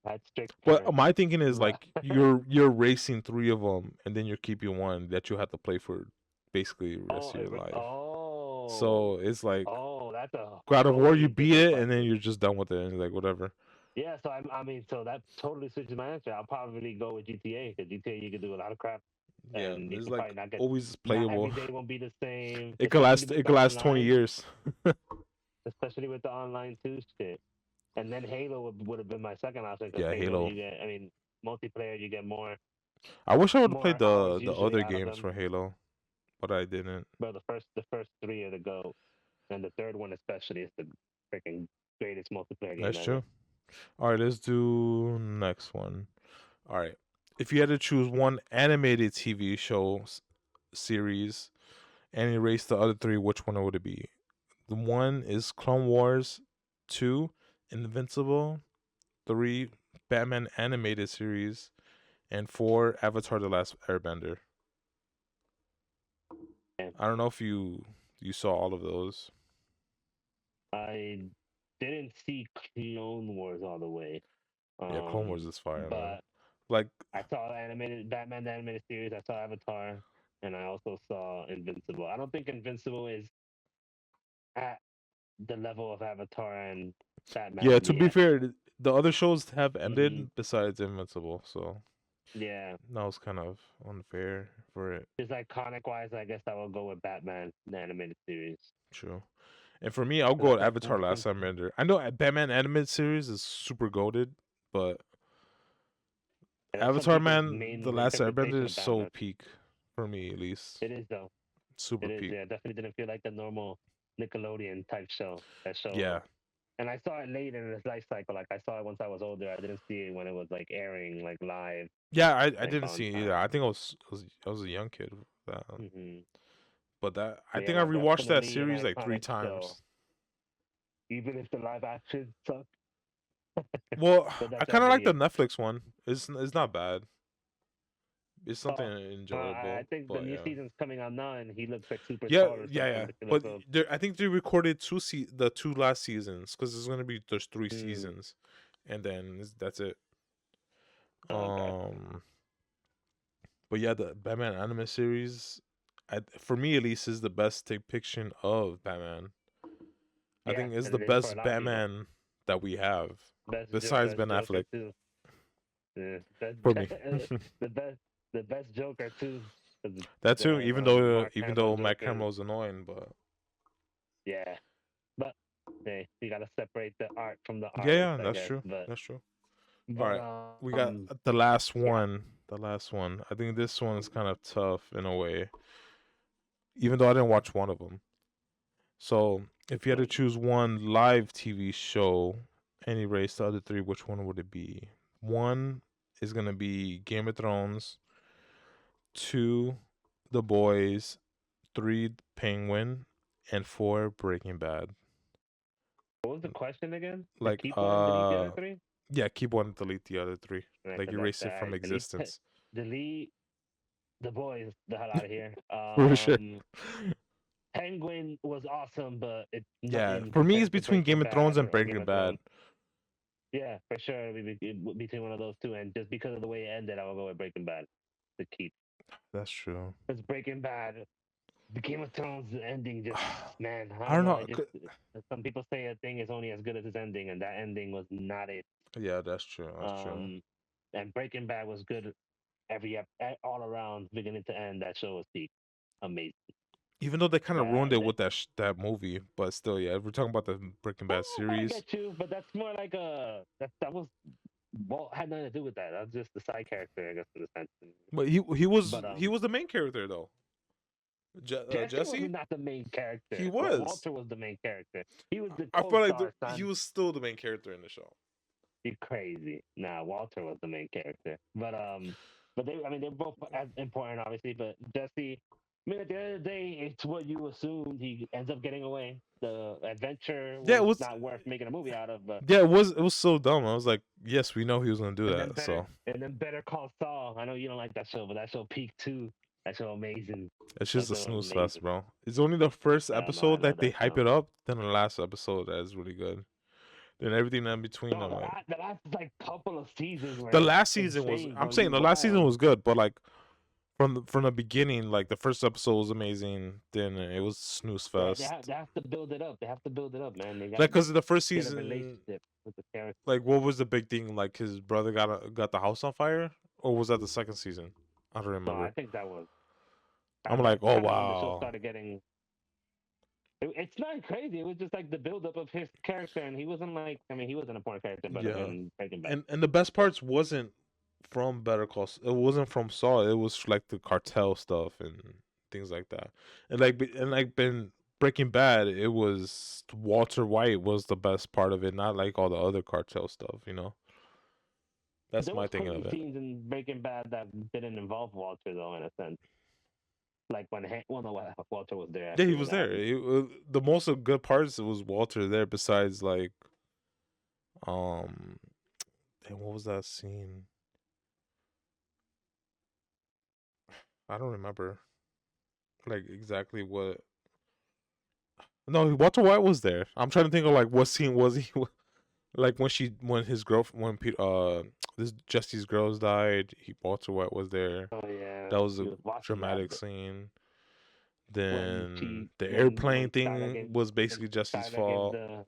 I had strict But parents. my thinking is But like you're racing three of them, and then you're keeping one that you have to play for basically the rest oh, of your life. oh, So it's like oh, that's a God of War, you totally beat different it, and then question. you're just done with it, and like whatever. Yeah, so I mean, so that totally switches my answer. I'll probably go with GTA because GTA you can do a lot of crap, Yeah, and you it's can like probably not get. always Not playable. every day won't be the same, It could especially last. with It the could last 20 online, years. especially with the online too shit. And then Halo would have been my second option because Yeah, Halo Halo. you get, I mean, multiplayer you get I wish I would have played more hours the usually other out of games them. for Halo, but I didn't. But the first three are the go, and the third one especially is the freaking greatest multiplayer game That's ever. true. All right, let's do next one. All right, if you had to choose one animated TV show series and erase the other three, which one would it be? The one is Clone Wars, two Invincible, three Batman animated series, and four Avatar: The Last Airbender. And I don't know if you saw all of those. I didn't see Clone Wars all the way, Yeah, Clone Wars is fire, man. but Like, I saw animated Batman the animated series. I saw Avatar, and I also saw Invincible. I don't think Invincible is at the level of Avatar and yeah, Batman to be yet. fair, the other shows have Hmm. ended besides Invincible, so Yeah, that was kind of unfair for it. just iconic wise, I guess I will go with Batman the animated series. True. And for me, I'll go Because with Avatar: I Last think Airbender. I know Batman animated series is super goaded, but that's some Avatar, people's man, The main Last Airbender interpretation is of so Batman. peak for me, at least. It is though. Super It is. peak. Yeah, definitely didn't feel like the normal Nickelodeon type show. That show. Yeah, And I saw it late in its life cycle. Like I saw it once I was older. I didn't see it when it was like airing like live, yeah. I like didn't on see it either. I time. think I was a young kid. That, Hmm. but I But yeah, think I that's rewatched that definitely an series like three iconic show. times. Even if the live action sucks, Well, but I that's kind of like the every. Netflix one. It's not bad. It's something Oh, I enjoyable. think the But new yeah, season's coming out now, and he looks like super yeah, tall or yeah, something yeah. ridiculous. But So, I think they recorded the two last seasons because there's three mm, seasons, and then that's it. okay. Um, but yeah, the Batman anime series, for me at least, is the best depiction of Batman. I Yeah, think it's and the it is for a best lot of people. Batman that we have besides Best Ben Joker Affleck too. Yeah, for me. the best, the best Joker too. That too. Mark Even though Hamill's Matt working. Hamill's annoying, but Yeah, but hey, you gotta separate the art from the yeah, artist, yeah, I that's guess. true. But That's true. All but right, we got the last yeah. one. The last one. I think this one is kind of tough in a way, even though I didn't watch one of them. So, if you had to choose one live TV show and erase the other three, which one would it be? One is gonna be Game of Thrones. Two, The Boys. Three, Penguin, and four, Breaking Bad. What was the question again? To Like, keep one and delete the other three? yeah, keep one, delete the other three. Right, Like, so that's erase it from delete existence. delete the boys the hell out of here. For sure. Penguin was awesome, but it's Yeah, nothing for me, it's compared to between Breaking Game of Thrones Bad and or Game Breaking of Bad. Thrones. Yeah, for sure. Between one of those two, and just because of the way it ended, I will go with Breaking Bad to keep. That's true. Because Breaking Bad, the Game of Thrones ending, just man, I I don't don't know. know. I just some people say a thing is only as good as its ending, and that ending was not it. Yeah, that's true. That's true. Um, and Breaking Bad was good all around, beginning to end. That show was peak, amazing. Even though they kind of ruined That, it that with that movie, but still, yeah. If we're talking about the Breaking Bad I series, get you, but that's more like that was Walt had nothing to do with that. That was just the side character, I guess, in a sense. but he But was the main character though. Jesse was Jesse, not the main he character. was. Walter was the main character. He was the I feel like co-star, he son. was still the main character in the show. You crazy? Nah, Walter was the main character. But they, I mean, they're both as important, obviously. But Jesse, I mean, at the end of the day, it's what you assumed. He ends up getting away. The adventure Yeah, it was was. not worth making a movie out of. But Yeah, it was. It was so dumb. I was like, yes, we know he was gonna do that. So and then Better Call Saul. I know you don't like that show, but that show peaked too. That show amazing. it's That just a show was snooze fest, amazing. bro. It's only the first No, I episode love that they that hype show. it up. Then the last episode that is really good. Then everything in between, No, I'm like, the last like couple of seasons the were last season was. insane, I'm bro. saying You the last season wild. was good, but like from the beginning, like the first episode was amazing. Then it was snooze Right, fest. they have to build it up. They have to build it up, man. They got Like, to cause the first get a season, relationship with the character. like, what was the big thing? Like, his brother got the house on fire, or was that the second season? I don't No, I remember. think that was I'm like, oh kind of when the show wow, started getting. It's not crazy. It was just like the build up of his character, and he wasn't like. I mean, he was an important character, but yeah. in Breaking Bad. And the best parts wasn't from Better Call. It wasn't from Saul. It was like the cartel stuff and things like that. And been Breaking Bad, it was Walter White was the best part of it, not like all the other cartel stuff. You know, that's There my was thinking crazy of it. scenes in Breaking Bad that didn't involve Walter, though, in a sense. Like when well, no, Walter was there Yeah, he actually when was that there. happened. The most of good parts was Walter there. Besides, like, um, damn, what was that scene? I don't remember like exactly what. No, Walter White was there. I'm trying to think of like what scene was he like when his girl this Jesse's girls died. Walter White was there. Oh yeah, That was he a was watching that. dramatic scene. Then the When airplane Skylar gave thing was basically Jesse's Skylar gave fault. the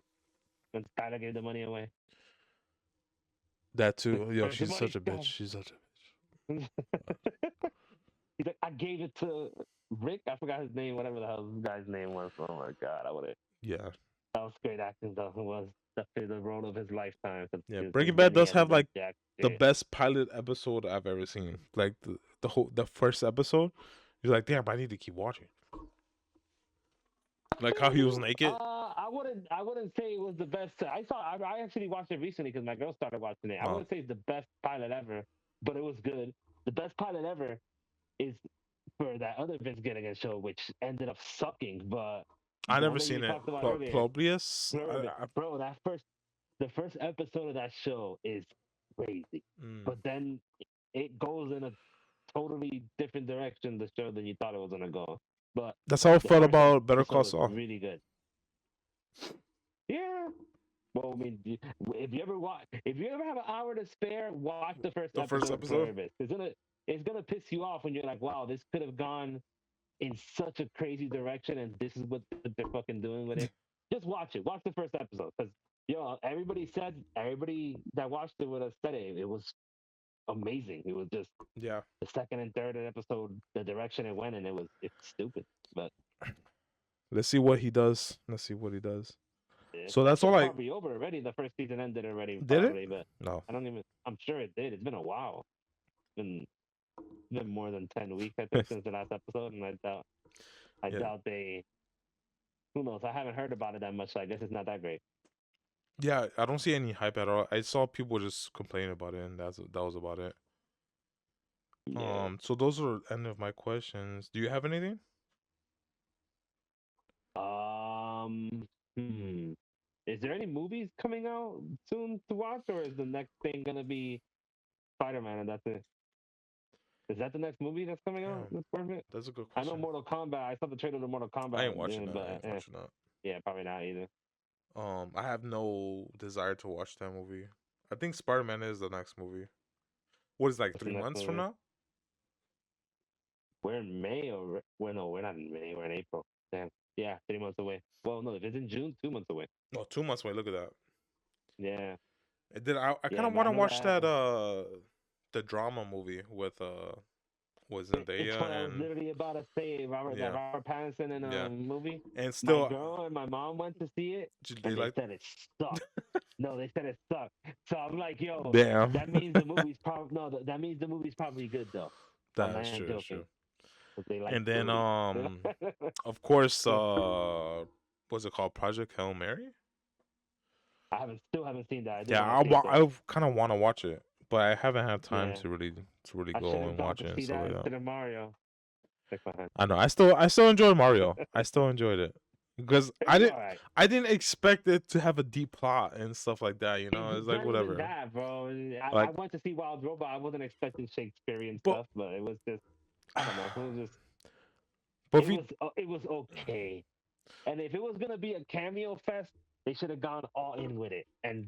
when Skylar gave the money away. That too. Yo, Where's the she's such money, a bitch. Sky? She's such a He's like, I gave it to Rick. I forgot his name, whatever the hell this guy's name was. Oh my god, I would have. yeah. That was great acting, though. It was definitely the role of his lifetime. Yeah. Since Breaking Bad then, he does have ended up like Jack. the best pilot episode I've ever seen. Like the first episode. You're like, damn, I need to keep watching. Like how he was naked. I wouldn't say it was the best. I actually watched it recently because my girl started watching it. I Oh, wouldn't say it's the best pilot ever, but it was good. The best pilot ever is for that other Vince Gilligan show, which ended up sucking. But I the one never that you seen it. talked about earlier, Publius. bro, the first episode of that show is crazy. Mm. But then it goes in a totally different direction, the show, than you thought it was gonna go. But That's how I the felt first about Better Call episode was Saul. really good. Yeah. Well, I mean, if you ever have an hour to spare, watch the first The first episode of episode. Pluribus. It's gonna piss you off when you're like, wow, this could have gone in such a crazy direction, and this is what they're fucking doing with it. Just watch it. Watch the first episode, because everybody that watched it would have said it. It was amazing. It was just Yeah. the second and third episode, the direction it went, and it's stupid. But Let's see what he does. Let's see what he does. So that that's all show's I probably over already. The first season ended already, did it. probably. But No. I don't even. I'm sure it did. It's been a while. It's been more than 10 weeks, I think, since the last episode, and I Yeah. doubt they. Who knows? I haven't heard about it that much. So I guess it's not that great. Yeah, I don't see any hype at all. I saw people just complaining about it, and that was about it. Yeah. So those are the end of my questions. Do you have anything? Um. Hmm. Is there any movies coming out soon to watch, or is the next thing gonna be Spider-Man, and that's it? Is that the next movie that's coming out? Damn, That's perfect. that's a good I know question. Mortal Kombat. I saw the trailer to Mortal I Kombat, ain't watching that. I but ain't watching that. yeah, probably not either. I have no desire to watch that movie. I think Spider-Man is the next movie. What is like What's the 3 months next from movie? now? We're in May, or no, we're not in May. We're in April. Damn. Yeah, 3 months away. Well, no, if it's in June, 2 months away. No, 2 months away. Look at that. Yeah. I kind Yeah, of no, I want to know watch that. that the drama movie with was It's Zendaya what I was and literally about to say. yeah, Robert Pattinson in yeah, movie. and My still girl and my mom went to see it, they and they like said it sucked. No, they said it sucked. So I'm like, yo, damn. that means the movie's probably no. That means the movie's probably good though. I'm not That's even true. That's joking. true. But they like And the then movie. of course what's it called? Project Hail Mary. Still haven't seen that. I do Yeah, want to see it though. I kind of want to watch it, but I haven't had time Yeah, to really I should go have and gone watch to it and see stuff that like that. instead of Mario. Take my hand. I know. I still enjoy Mario. I still enjoyed it because It's alright. I didn't expect it to have a deep plot and stuff like that. You know, it's It's like not even whatever. that, bro. I Like, went to see Wild Robot. I wasn't expecting Shakespearean but stuff, but it was just I don't know. It was just but if you it was okay. And if it was gonna be a cameo fest, they should have gone all in with it and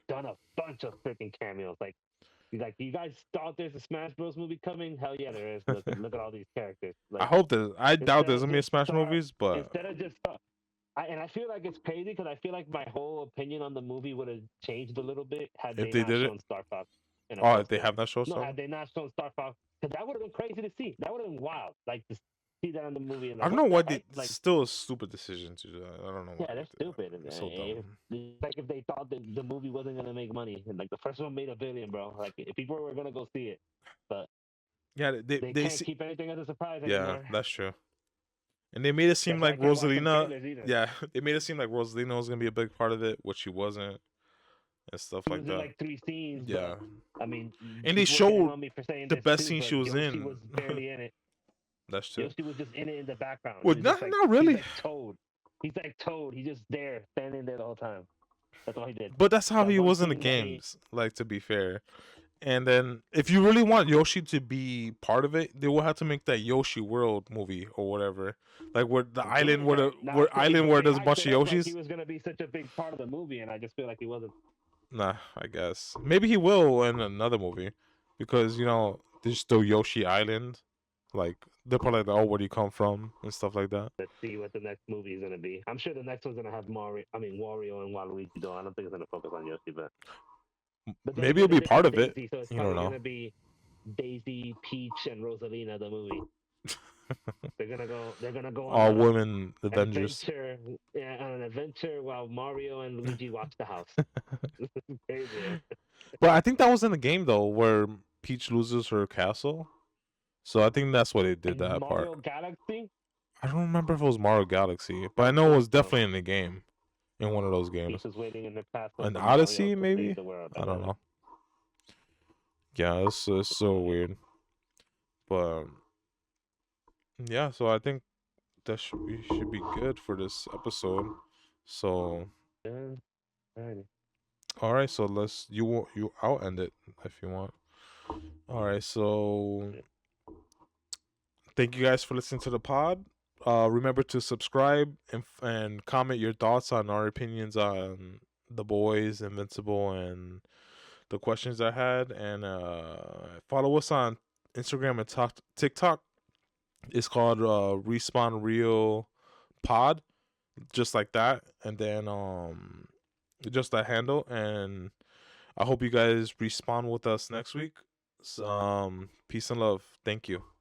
done a bunch of freaking cameos. Like you guys thought there's a Smash Bros movie coming? Hell yeah, there is. Look at all these characters. I Like hope I doubt instead there's of gonna be a just Smash start movies, but instead of just start, and I feel like it's crazy because I feel like my whole opinion on the movie would have changed a little bit had if they they not did it, shown Star Fox in a oh, if they poster. have that show No, stuff. had they not shown Star Fox, because that would have been crazy to see. That would have been wild. Like to see that in the movie and I like, don't what know the why they heck? Like, still a stupid decision to do that. I don't know why yeah, they they're did that. stupid. It's so dumb. Like if they thought that the movie wasn't gonna make money, and like the first one made $1 billion, bro. Like if people were gonna go see it, but Yeah, they they can't see. keep anything as a surprise Yeah, anymore. that's true. And they made it seem That's why I like can't watch them Rosalina. trailers either. Yeah, they made it seem like Rosalina was gonna be a big part of it, which she wasn't, and stuff She like was in that. like 3 scenes, Yeah, but I mean, and they people were getting showed on me for saying the this best too, scene she but was Yoshi in. was barely in it. That's true. Yoshi was just in it in the background. He Well, was just like not he's really. like Toad. He's like Toad. He's just there, standing there the whole time. That's all he did. But that's how That he one was in the scene that he games. Like, to be fair. And then if you really want Yoshi to be part of it, they will have to make that Yoshi World movie or whatever. Like where the island good, where right? where island But where they there's a hyped bunch it of up like he Yoshis. was gonna be such a big part of the movie, and I just feel like he wasn't. Nah, I guess. Maybe he will in another movie. Because, there's still Yoshi Island. Like they're probably like, oh, where do you come from? And stuff like that. Let's see what the next movie is gonna be. I'm sure the next one's gonna have Wario and Waluigi though. I don't think it's gonna focus on Yoshi, but then Maybe again, it'll they be did part have of it. Daisy, so it's You don't probably know. gonna be Daisy, Peach, and Rosalina the movie. They're gonna go. They're gonna go on All a women Avengers. adventure, on an adventure while Mario and Luigi watch the house. This is crazy. But I think that was in the game though, where Peach loses her castle. So I think that's why they did And that part. Mario Galaxy. I don't remember if it was Mario Galaxy, but I know it was definitely in the game, in one of those games. Peach is waiting in the castle An for Mario Odyssey, to maybe? save the world. I don't know. Yeah, it's so weird. But yeah, so I think that should be good for this episode. So Yeah. Alrighty. all right, so I'll end it if you want. All right, so thank you guys for listening to the pod. Remember to subscribe and comment your thoughts on our opinions on the Boys, Invincible, and the questions I had. And follow us on Instagram and TikTok. It's called Respawn Real Pod, just like that. And then just that handle. And I hope you guys respawn with us next week. Peace and love. Thank you.